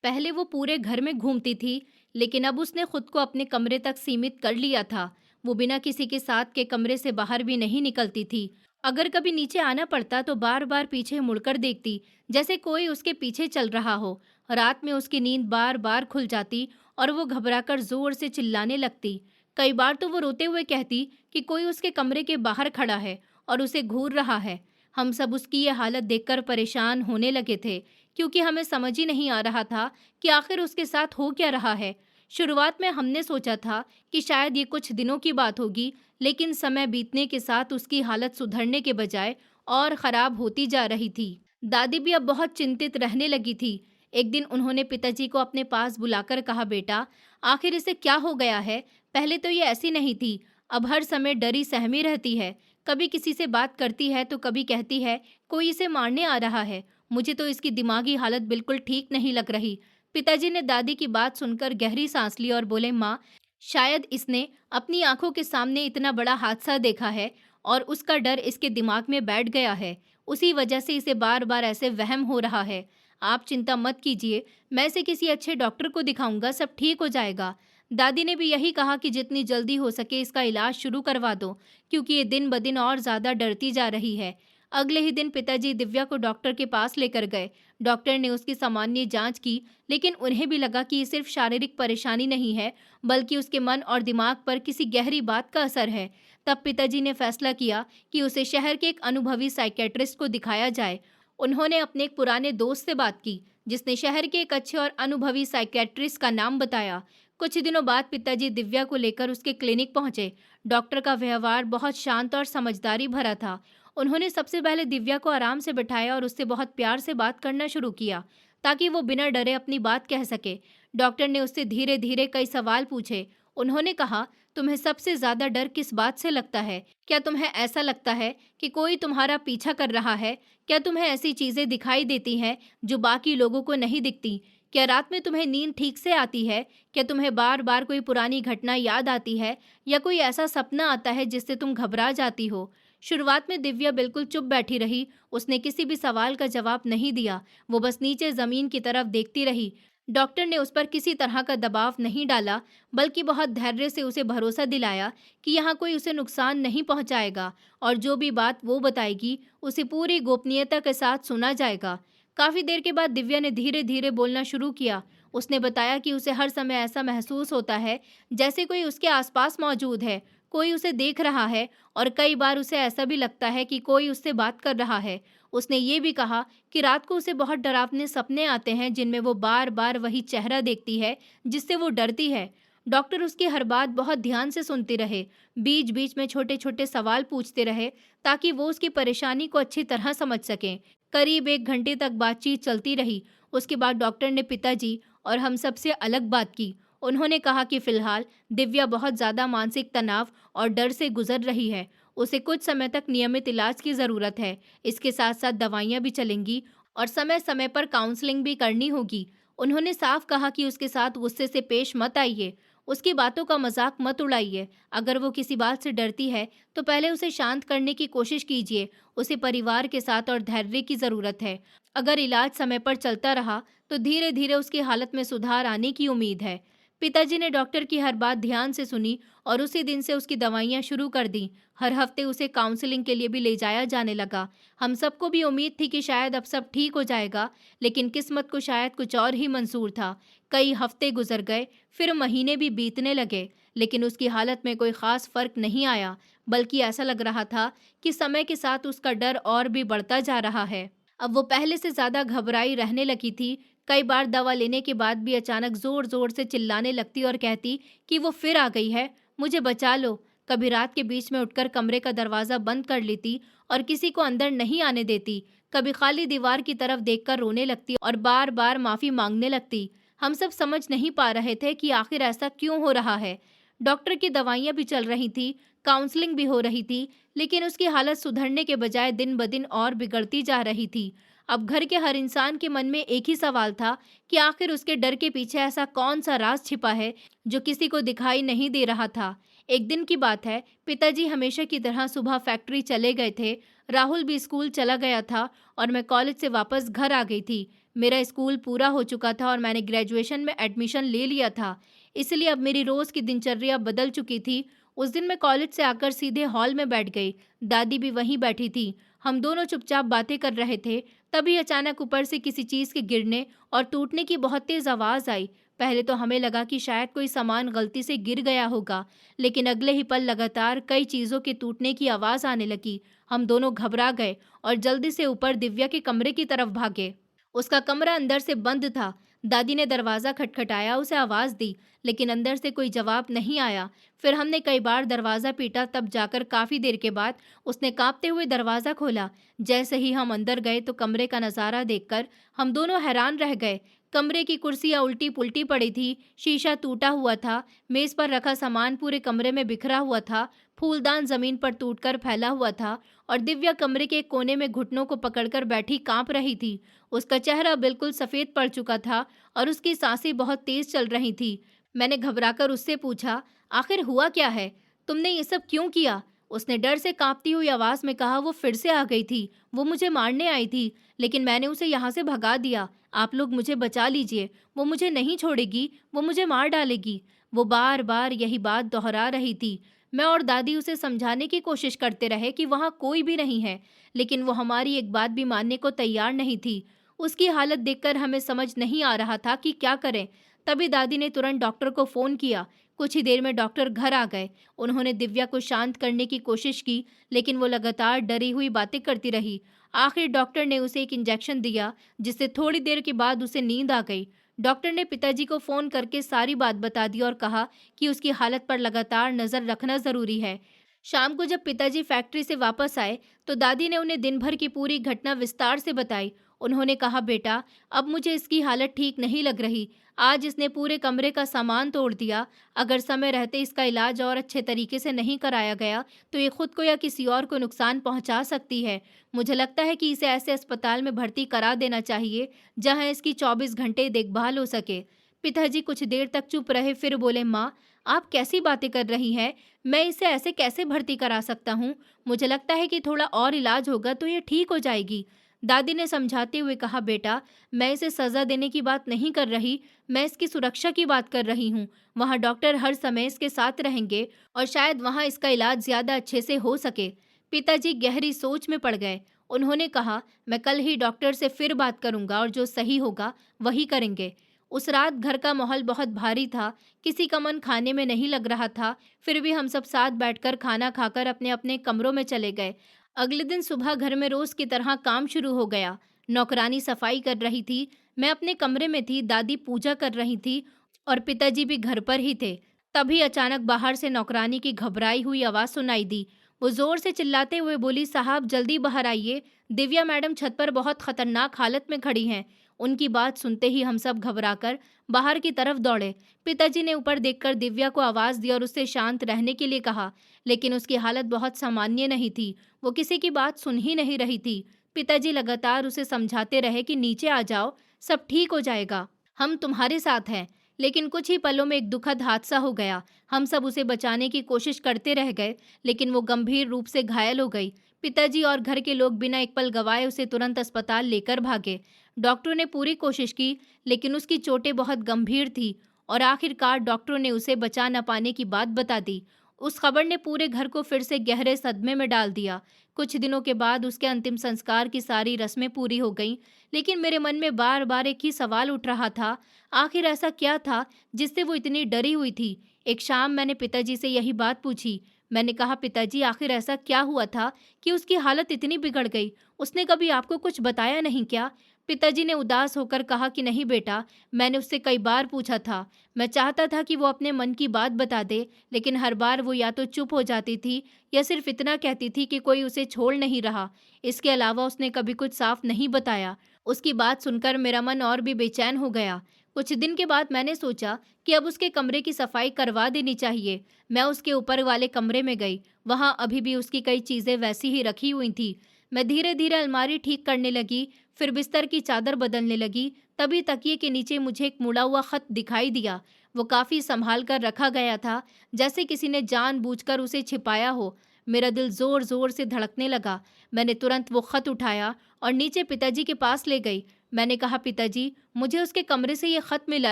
पहले वो पूरे घर में घूमती थी, लेकिन अब उसने खुद को अपने कमरे तक सीमित कर लिया था। वो बिना किसी के साथ के कमरे से बाहर भी नहीं निकलती थी। अगर कभी नीचे आना पड़ता तो बार-बार पीछे मुड़कर देखती, जैसे कोई उसके पीछे चल रहा हो। रात में उसकी नींद बार-बार खुल जाती और वो घबराकर जोर से चिल्लाने लगती। कई बार तो वो रोते हुए कहती कि कोई उसके कमरे के बाहर खड़ा है और उसे घूर रहा है। हम सब उसकी ये हालत देखकर परेशान होने लगे थे, क्योंकि हमें समझ ही नहीं आ रहा था कि आखिर उसके साथ हो क्या रहा है। शुरुआत में हमने सोचा था कि शायद ये कुछ दिनों की बात होगी, लेकिन समय बीतने के साथ उसकी हालत सुधरने के बजाय और खराब होती जा रही थी। दादी भी अब बहुत चिंतित रहने लगी थी। एक दिन उन्होंने पिताजी को अपने पास बुलाकर कहा, बेटा, आखिर इसे क्या हो गया है? पहले तो ये ऐसी नहीं थी, अब हर समय डरी सहमी रहती है। कभी किसी से बात करती है तो कभी कहती है कोई इसे मारने आ रहा है। मुझे तो इसकी दिमागी हालत बिल्कुल ठीक नहीं लग रही। पिताजी ने दादी की बात सुनकर गहरी सांस ली और बोले, माँ, शायद इसने अपनी आंखों के सामने इतना बड़ा हादसा देखा है और उसका डर इसके दिमाग में बैठ गया है। उसी वजह से इसे बार बार ऐसे वहम हो रहा है। आप चिंता मत कीजिए, मैं इसे किसी अच्छे डॉक्टर को दिखाऊंगा, सब ठीक हो जाएगा। दादी ने भी यही कहा कि जितनी जल्दी हो सके इसका इलाज शुरू करवा दो, क्योंकि ये दिन ब दिन और ज़्यादा डरती जा रही है। अगले ही दिन पिताजी दिव्या को डॉक्टर के पास लेकर गए। डॉक्टर ने उसकी सामान्य जांच की, लेकिन उन्हें भी लगा कि ये सिर्फ शारीरिक परेशानी नहीं है, बल्कि उसके मन और दिमाग पर किसी गहरी बात का असर है। तब पिताजी ने फैसला किया कि उसे शहर के एक अनुभवी साइकेट्रिस्ट को दिखाया जाए। उन्होंने अपने एक पुराने दोस्त से बात की, जिसने शहर के एक अच्छे और अनुभवी साइकेट्रिस्ट का नाम बताया। कुछ दिनों बाद पिताजी दिव्या को लेकर उसके क्लिनिक पहुंचे। डॉक्टर का व्यवहार बहुत शांत और समझदारी भरा था। उन्होंने सबसे पहले दिव्या को आराम से बिठाया और उससे बहुत प्यार से बात करना शुरू किया, ताकि वो बिना डरे अपनी बात कह सके। डॉक्टर ने उससे धीरे धीरे कई सवाल पूछे। उन्होंने कहा, तुम्हें सबसे ज्यादा डर किस बात से लगता है? क्या तुम्हें ऐसा लगता है कि कोई तुम्हारा पीछा कर रहा है? क्या तुम्हें ऐसी चीजें दिखाई देती हैं जो बाकी लोगों को नहीं दिखती? क्या रात में तुम्हें नींद ठीक से आती है? क्या तुम्हें बार बार कोई पुरानी घटना याद आती है, या कोई ऐसा सपना आता है जिससे तुम घबरा जाती हो? शुरुआत में दिव्या बिल्कुल चुप बैठी रही। उसने किसी भी सवाल का जवाब नहीं दिया। वो बस नीचे जमीन की तरफ देखती रही। डॉक्टर ने उस पर किसी तरह का दबाव नहीं डाला, बल्कि बहुत धैर्य से उसे भरोसा दिलाया कि यहाँ कोई उसे नुकसान नहीं पहुँचाएगा, और जो भी बात वो बताएगी उसे पूरी गोपनीयता के साथ सुना जाएगा। काफ़ी देर के बाद दिव्या ने धीरे धीरे बोलना शुरू किया। उसने बताया कि उसे हर समय ऐसा महसूस होता है जैसे कोई उसके आसपास मौजूद है, कोई उसे देख रहा है, और कई बार उसे ऐसा भी लगता है कि कोई उससे बात कर रहा है। उसने ये भी कहा कि रात को उसे बहुत डरावने सपने आते हैं, जिनमें वो बार बार वही चेहरा देखती है जिससे वो डरती है। डॉक्टर उसकी हर बात बहुत ध्यान से सुनते रहे, बीच बीच में छोटे छोटे सवाल पूछते रहे, ताकि वो उसकी परेशानी को अच्छी तरह समझ सकें। करीब 1 घंटे तक बातचीत चलती रही। उसके बाद डॉक्टर ने पिताजी और हम सबसे अलग बात की। उन्होंने कहा कि फिलहाल दिव्या बहुत ज़्यादा मानसिक तनाव और डर से गुजर रही है। उसे कुछ समय तक नियमित इलाज की ज़रूरत है। इसके साथ साथ दवाइयाँ भी चलेंगी और समय समय पर काउंसलिंग भी करनी होगी। उन्होंने साफ कहा कि उसके साथ गुस्से से पेश मत आइए, उसकी बातों का मजाक मत उड़ाइए। अगर वो किसी बात से डरती है तो पहले उसे शांत करने की कोशिश कीजिए। उसे परिवार के साथ और धैर्य की ज़रूरत है। अगर इलाज समय पर चलता रहा तो धीरे धीरे उसकी हालत में सुधार आने की उम्मीद है। पिताजी ने डॉक्टर की हर बात ध्यान से सुनी और उसी दिन से उसकी दवाइयाँ शुरू कर दी। हर हफ्ते उसे काउंसलिंग के लिए भी ले जाया जाने लगा। हम सबको भी उम्मीद थी कि शायद अब सब ठीक हो जाएगा, लेकिन किस्मत को शायद कुछ और ही मंजूर था। कई हफ्ते गुजर गए, फिर महीने भी बीतने लगे, लेकिन उसकी हालत में कोई खास फर्क नहीं आया, बल्कि ऐसा लग रहा था कि समय के साथ उसका डर और भी बढ़ता जा रहा है। अब वो पहले से ज़्यादा घबराई रहने लगी थी। कई बार दवा लेने के बाद भी अचानक ज़ोर ज़ोर से चिल्लाने लगती और कहती कि वो फिर आ गई है, मुझे बचा लो। कभी रात के बीच में उठकर कमरे का दरवाज़ा बंद कर लेती और किसी को अंदर नहीं आने देती। कभी खाली दीवार की तरफ देखकर रोने लगती और बार बार माफ़ी मांगने लगती। हम सब समझ नहीं पा रहे थे कि आखिर ऐसा क्यों हो रहा है। डॉक्टर की दवाइयाँ भी चल रही थी, काउंसलिंग भी हो रही थी, लेकिन उसकी हालत सुधरने के बजाय दिन ब दिन और बिगड़ती जा रही थी। अब घर के हर इंसान के मन में एक ही सवाल था कि आखिर उसके डर के पीछे ऐसा कौन-सा राज छिपा है, जो किसी को दिखाई नहीं दे रहा था। एक दिन की बात है, पिताजी हमेशा की तरह सुबह फैक्ट्री चले गए थे, राहुल भी स्कूल चला गया था और मैं कॉलेज से वापस घर आ गई थी। मेरा स्कूल पूरा हो चुका था और मैंने ग्रेजुएशन में एडमिशन ले लिया था, इसलिए अब मेरी रोज़ की दिनचर्या बदल चुकी थी। उस दिन मैं कॉलेज से आकर सीधे हॉल में बैठ गई, दादी भी वहीं बैठी थी। हम दोनों चुपचाप बातें कर रहे थे, तभी अचानक ऊपर से किसी चीज़ के गिरने और टूटने की बहुत तेज़ आवाज़ आई। पहले तो हमें लगा कि शायद कोई सामान गलती से गिर गया होगा, लेकिन अगले ही पल लगातार कई चीज़ों के टूटने की आवाज़ आने लगी। हम दोनों घबरा गए और जल्दी से ऊपर दिव्या के कमरे की तरफ भागे। उसका कमरा अंदर से बंद था। दादी ने दरवाज़ा खटखटाया, उसे आवाज़ दी, लेकिन अंदर से कोई जवाब नहीं आया। फिर हमने कई बार दरवाज़ा पीटा, तब जाकर काफ़ी देर के बाद उसने काँपते हुए दरवाज़ा खोला। जैसे ही हम अंदर गए तो कमरे का नज़ारा देखकर हम दोनों हैरान रह गए। कमरे की कुर्सियाँ उल्टी-पुल्टी पड़ी थी, शीशा टूटा हुआ था, मेज़ पर रखा सामान पूरे कमरे में बिखरा हुआ था, फूलदान ज़मीन पर टूटकर फैला हुआ था और दिव्या कमरे के एक कोने में घुटनों को पकड़कर बैठी काँप रही थी। उसका चेहरा बिल्कुल सफ़ेद पड़ चुका था और उसकी सांसें बहुत तेज़ चल रही थीं। मैंने घबराकर उससे पूछा, "आखिर हुआ क्या है? तुमने ये सब क्यों किया?" उसने डर से काँपती हुई आवाज़ में कहा, "वो फिर से आ गई थी। वो मुझे मारने आई थी, लेकिन मैंने उसे यहाँ से भगा दिया। आप लोग मुझे बचा लीजिए। वो मुझे नहीं छोड़ेगी, वो मुझे मार डालेगी।" वो बार-बार यही बात दोहरा रही थी। मैं और दादी उसे समझाने की कोशिश करते रहे कि वहाँ कोई भी नहीं है, लेकिन वो हमारी एक बात भी मानने को तैयार नहीं थी। उसकी हालत देखकर हमें समझ नहीं आ रहा था कि क्या करें। तभी दादी ने तुरंत डॉक्टर को फ़ोन किया। कुछ ही देर में डॉक्टर घर आ गए। उन्होंने दिव्या को शांत करने की कोशिश की, लेकिन वो लगातार डरी हुई बातें करती रही। आखिर डॉक्टर ने उसे एक इंजेक्शन दिया, जिससे थोड़ी देर के बाद उसे नींद आ गई। डॉक्टर ने पिताजी को फ़ोन करके सारी बात बता दी और कहा कि उसकी हालत पर लगातार नज़र रखना ज़रूरी है। शाम को जब पिताजी फैक्ट्री से वापस आए, तो दादी ने उन्हें दिन भर की पूरी घटना विस्तार से बताई। उन्होंने कहा, "बेटा, अब मुझे इसकी हालत ठीक नहीं लग रही। आज इसने पूरे कमरे का सामान तोड़ दिया। अगर समय रहते इसका इलाज और अच्छे तरीके से नहीं कराया गया, तो ये खुद को या किसी और को नुकसान पहुंचा सकती है। मुझे लगता है कि इसे ऐसे अस्पताल में भर्ती करा देना चाहिए, जहां इसकी 24 घंटे देखभाल हो सके।" पिताजी कुछ देर तक चुप रहे, फिर बोले, "माँ, आप कैसी बातें कर रही हैं? मैं इसे ऐसे कैसे भर्ती करा सकता हूँ? मुझे लगता है कि थोड़ा और इलाज होगा तो ये ठीक हो जाएगी।" दादी ने समझाते हुए कहा, "बेटा, मैं इसे सज़ा देने की बात नहीं कर रही, मैं इसकी सुरक्षा की बात कर रही हूँ। वहाँ डॉक्टर हर समय इसके साथ रहेंगे और शायद वहाँ इसका इलाज ज़्यादा अच्छे से हो सके।" पिताजी गहरी सोच में पड़ गए। उन्होंने कहा, "मैं कल ही डॉक्टर से फिर बात करूँगा और जो सही होगा वही करेंगे।" उस रात घर का माहौल बहुत भारी था, किसी का मन खाने में नहीं लग रहा था, फिर भी हम सब साथ बैठकर खाना खाकर अपने-अपने कमरों में चले गए। अगले दिन सुबह घर में रोज़ की तरह काम शुरू हो गया। नौकरानी सफाई कर रही थी, मैं अपने कमरे में थी, दादी पूजा कर रही थी और पिताजी भी घर पर ही थे। तभी अचानक बाहर से नौकरानी की घबराई हुई आवाज़ सुनाई दी। वो ज़ोर से चिल्लाते हुए बोली, "साहब, जल्दी बाहर आइए, दिव्या मैडम छत पर बहुत खतरनाक हालत में खड़ी हैं।" उनकी बात सुनते ही हम सब घबराकर बाहर की तरफ दौड़े। पिताजी ने ऊपर देखकर दिव्या को आवाज़ दी और उससे शांत रहने के लिए कहा, लेकिन उसकी हालत बहुत सामान्य नहीं थी। वो किसी की बात सुन ही नहीं रही थी। पिताजी लगातार उसे समझाते रहे कि नीचे आ जाओ, सब ठीक हो जाएगा, हम तुम्हारे साथ हैं। लेकिन कुछ ही पलों में एक दुखद हादसा हो गया। हम सब उसे बचाने की कोशिश करते रह गए, लेकिन वो गंभीर रूप से घायल हो गई। पिताजी और घर के लोग बिना एक पल गवाए उसे तुरंत अस्पताल लेकर भागे। डॉक्टरों ने पूरी कोशिश की, लेकिन उसकी चोटें बहुत गंभीर थी और आखिरकार डॉक्टरों ने उसे बचा न पाने की बात बता दी। उस खबर ने पूरे घर को फिर से गहरे सदमे में डाल दिया। कुछ दिनों के बाद उसके अंतिम संस्कार की सारी रस्में पूरी हो गईं, लेकिन मेरे मन में बार-बार एक ही सवाल उठ रहा था, आखिर ऐसा क्या था जिससे वो इतनी डरी हुई थी? एक शाम मैंने पिताजी से यही बात पूछी। मैंने कहा, "पिताजी, आखिर ऐसा क्या हुआ था कि उसकी हालत इतनी बिगड़ गई? उसने कभी आपको कुछ बताया नहीं क्या?" पिताजी ने उदास होकर कहा कि, "नहीं बेटा, मैंने उससे कई बार पूछा था। मैं चाहता था कि वो अपने मन की बात बता दे, लेकिन हर बार वो या तो चुप हो जाती थी या सिर्फ इतना कहती थी कि कोई उसे छोड़ नहीं रहा। इसके अलावा उसने कभी कुछ साफ नहीं बताया।" उसकी बात सुनकर मेरा मन और भी बेचैन हो गया। कुछ दिन के बाद मैंने सोचा कि अब उसके कमरे की सफाई करवा देनी चाहिए। मैं उसके ऊपर वाले कमरे में गई। वहां अभी भी उसकी कई चीजें वैसी ही रखी हुई थी। मैं धीरे धीरे अलमारी ठीक करने लगी, फिर बिस्तर की चादर बदलने लगी। तभी तकिए के नीचे मुझे एक मुड़ा हुआ खत दिखाई दिया। वो काफी संभाल कर रखा गया था, जैसे किसी ने जानबूझकर उसे छिपाया हो। मेरा दिल जोर जोर से धड़कने लगा। मैंने तुरंत वो खत उठाया और नीचे पिताजी के पास ले गई। मैंने कहा, पिताजी, मुझे उसके कमरे से ये खत मिला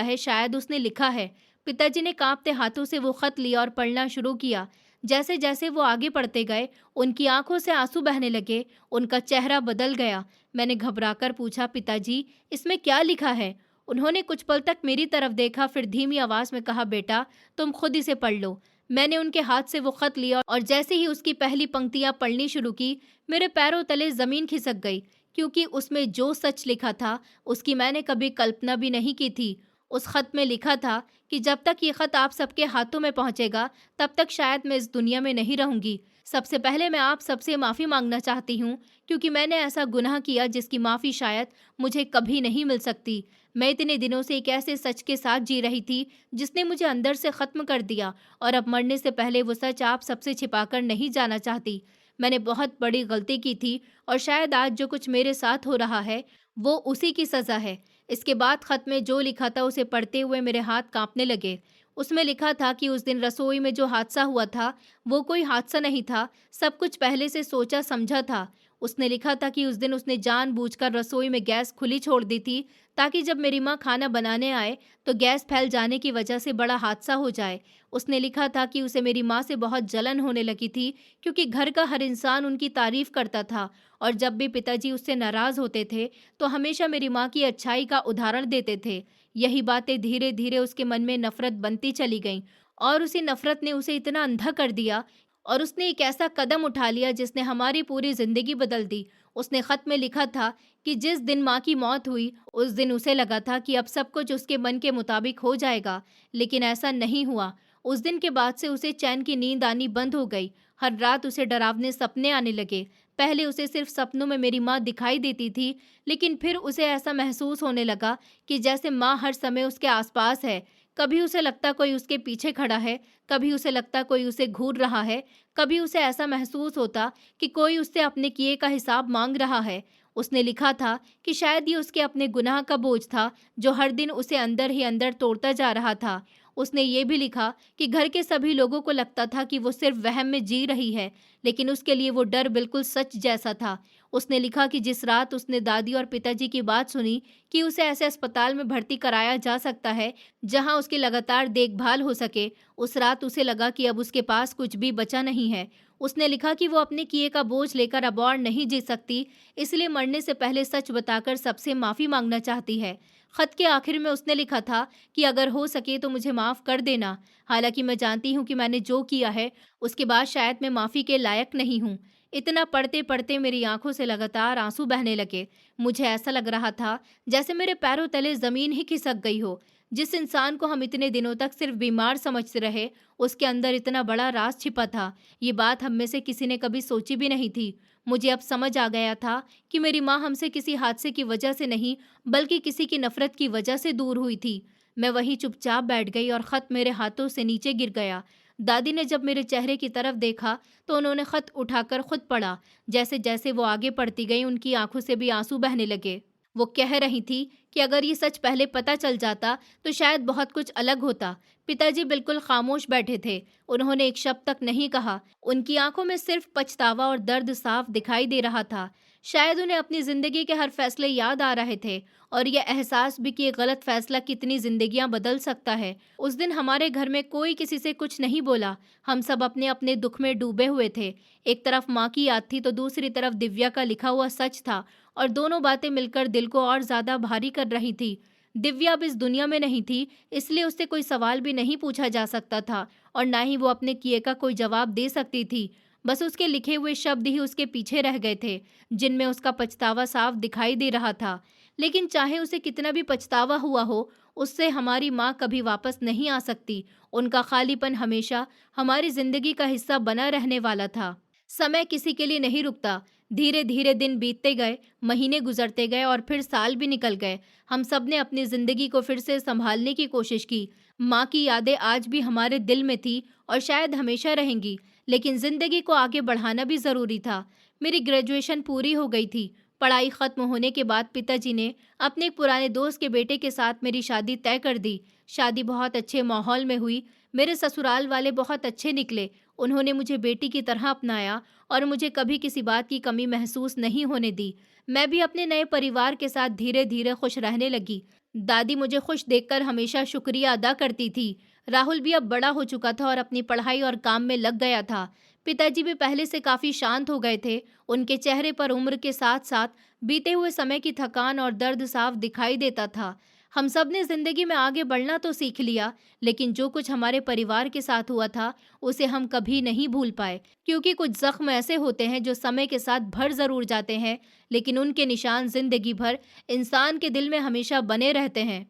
है, शायद उसने लिखा है। पिताजी ने कांपते हाथों से वो खत लिया और पढ़ना शुरू किया। जैसे जैसे वो आगे पढ़ते गए, उनकी आंखों से आंसू बहने लगे, उनका चेहरा बदल गया। मैंने घबराकर पूछा, पिताजी, इसमें क्या लिखा है? उन्होंने कुछ पल तक मेरी तरफ देखा, फिर धीमी आवाज में कहा, बेटा, तुम खुद इसे पढ़ लो। मैंने उनके हाथ से वो खत लिया और जैसे ही उसकी पहली पंक्तियां पढ़नी शुरू की, मेरे पैरों तले जमीन खिसक गई, क्योंकि उसमें जो सच लिखा था उसकी मैंने कभी कल्पना भी नहीं की थी। उस खत में लिखा था कि जब तक ये खत आप सबके हाथों में पहुंचेगा, तब तक शायद मैं इस दुनिया में नहीं रहूंगी। सबसे पहले मैं आप सबसे माफ़ी मांगना चाहती हूँ, क्योंकि मैंने ऐसा गुनाह किया जिसकी माफ़ी शायद मुझे कभी नहीं मिल सकती। मैं इतने दिनों से एक ऐसे सच के साथ जी रही थी जिसने मुझे अंदर से ख़त्म कर दिया, और अब मरने से पहले वो सच आप सबसे छिपाकर नहीं जाना चाहती। मैंने बहुत बड़ी गलती की थी, और शायद आज जो कुछ मेरे साथ हो रहा है वो उसी की सज़ा है। इसके बाद खत में जो लिखा था उसे पढ़ते हुए मेरे हाथ कांपने लगे। उसमें लिखा था कि उस दिन रसोई में जो हादसा हुआ था वो कोई हादसा नहीं था, सब कुछ पहले से सोचा समझा था। उसने लिखा था कि उस दिन उसने जानबूझकर रसोई में गैस खुली छोड़ दी थी, ताकि जब मेरी माँ खाना बनाने आए तो गैस फैल जाने की वजह से बड़ा हादसा हो जाए। उसने लिखा था कि उसे मेरी माँ से बहुत जलन होने लगी थी, क्योंकि घर का हर इंसान उनकी तारीफ करता था, और जब भी पिताजी उससे नाराज होते थे तो हमेशा मेरी माँ की अच्छाई का उदाहरण देते थे। यही बातें धीरे धीरे उसके मन में नफरत बनती चली गईं, और उसी नफरत ने उसे इतना अंधा कर दिया, और उसने एक ऐसा कदम उठा लिया जिसने हमारी पूरी जिंदगी बदल दी। उसने खत में लिखा था कि जिस दिन माँ की मौत हुई उस दिन उसे लगा था कि अब सब कुछ उसके मन के मुताबिक हो जाएगा, लेकिन ऐसा नहीं हुआ। उस दिन के बाद से उसे चैन की नींद आनी बंद हो गई। हर रात उसे डरावने सपने आने लगे। पहले उसे सिर्फ सपनों में मेरी माँ दिखाई देती थी, लेकिन फिर उसे ऐसा महसूस होने लगा कि जैसे माँ हर समय उसके आसपास है। कभी उसे लगता कोई उसके पीछे खड़ा है, कभी उसे लगता कोई उसे घूर रहा है, कभी उसे ऐसा महसूस होता कि कोई उससे अपने किए का हिसाब मांग रहा है। उसने लिखा था कि शायद ये उसके अपने गुनाह का बोझ था, जो हर दिन उसे अंदर ही अंदर तोड़ता जा रहा था। उसने ये भी लिखा कि घर के सभी लोगों को लगता था कि वो सिर्फ वहम में जी रही है, लेकिन उसके लिए वो डर बिल्कुल सच जैसा था। उसने लिखा कि जिस रात उसने दादी और पिताजी की बात सुनी कि उसे ऐसे अस्पताल में भर्ती कराया जा सकता है जहां उसकी लगातार देखभाल हो सके, उस रात उसे लगा कि अब उसके पास कुछ भी बचा नहीं है। उसने लिखा कि वो अपने किए का बोझ लेकर अब और नहीं जी सकती, इसलिए मरने से पहले सच बताकर सबसे माफ़ी मांगना चाहती है। खत के आखिर में उसने लिखा था कि अगर हो सके तो मुझे माफ़ कर देना। हालांकि मैं जानती हूँ कि मैंने जो किया है उसके बाद शायद मैं माफ़ी के लायक नहीं हूँ। इतना पढ़ते पढ़ते मेरी आंखों से लगातार आंसू बहने लगे। मुझे ऐसा लग रहा था जैसे मेरे पैरों तले ज़मीन ही खिसक गई हो। जिस इंसान को हम इतने दिनों तक सिर्फ बीमार समझते रहे, उसके अंदर इतना बड़ा राज छिपा था। ये बात हम में से किसी ने कभी सोची भी नहीं थी। मुझे अब समझ आ गया था कि मेरी माँ हमसे किसी हादसे की वजह से नहीं, बल्कि किसी की नफरत की वजह से दूर हुई थी। मैं वहीं चुपचाप बैठ गई और खत मेरे हाथों से नीचे गिर गया। दादी ने जब मेरे चेहरे की तरफ देखा तो उन्होंने खत उठाकर खुद पढ़ा। जैसे जैसे वो आगे पढ़ती गई उनकी आंखों से भी आंसू बहने लगे। वो कह रही थी कि अगर ये सच पहले पता चल जाता तो शायद बहुत कुछ अलग होता। पिताजी बिल्कुल खामोश बैठे थे। उन्होंने एक शब्द तक नहीं कहा। उनकी आंखों में सिर्फ पछतावा और दर्द साफ दिखाई दे रहा था। शायद उन्हें अपनी जिंदगी के हर फैसले याद आ रहे थे, और यह एहसास भी कि एक गलत फैसला कितनी जिंदगियां बदल सकता है। उस दिन हमारे घर में कोई किसी से कुछ नहीं बोला। हम सब अपने अपने दुख में डूबे हुए थे। एक तरफ माँ की याद थी तो दूसरी तरफ दिव्या का लिखा हुआ सच था, और दोनों बातें मिलकर दिल को और ज्यादा भारी कर रही थी। दिव्या अब इस दुनिया में नहीं थी, इसलिए उससे कोई सवाल भी नहीं पूछा जा सकता था, और ना ही वो अपने किए का कोई जवाब दे सकती थी। बस उसके लिखे हुए शब्द ही उसके पीछे रह गए थे, जिनमें उसका पछतावा साफ दिखाई दे रहा था। लेकिन चाहे उसे कितना भी पछतावा हुआ हो, उससे हमारी माँ कभी वापस नहीं आ सकती। उनका खालीपन हमेशा हमारी जिंदगी का हिस्सा बना रहने वाला था। समय किसी के लिए नहीं रुकता, धीरे धीरे दिन बीतते गए, महीने गुजरते गए और फिर साल भी निकल गए। हम सब ने अपनी जिंदगी को फिर से संभालने की कोशिश की। माँ की यादें आज भी हमारे दिल में थी और शायद हमेशा रहेंगी, लेकिन जिंदगी को आगे बढ़ाना भी जरूरी था। मेरी ग्रेजुएशन पूरी हो गई थी। पढ़ाई खत्म होने के बाद पिताजी ने अपने एक पुराने दोस्त के बेटे के साथ मेरी शादी तय कर दी। शादी बहुत अच्छे माहौल में हुई। मेरे ससुराल वाले बहुत अच्छे निकले। उन्होंने मुझे बेटी की तरह अपनाया और मुझे कभी किसी बात की कमी महसूस नहीं होने दी। मैं भी अपने नए परिवार के साथ धीरे धीरे खुश रहने लगी। दादी मुझे खुश देखकर हमेशा शुक्रिया अदा करती थी। राहुल भी अब बड़ा हो चुका था और अपनी पढ़ाई और काम में लग गया था। पिताजी भी पहले से काफी शांत हो गए थे। उनके चेहरे पर उम्र के साथ साथ बीते हुए समय की थकान और दर्द साफ दिखाई देता था। हम सब ने जिंदगी में आगे बढ़ना तो सीख लिया, लेकिन जो कुछ हमारे परिवार के साथ हुआ था उसे हम कभी नहीं भूल पाए, क्योंकि कुछ जख्म ऐसे होते हैं जो समय के साथ भर जरूर जाते हैं, लेकिन उनके निशान जिंदगी भर इंसान के दिल में हमेशा बने रहते हैं।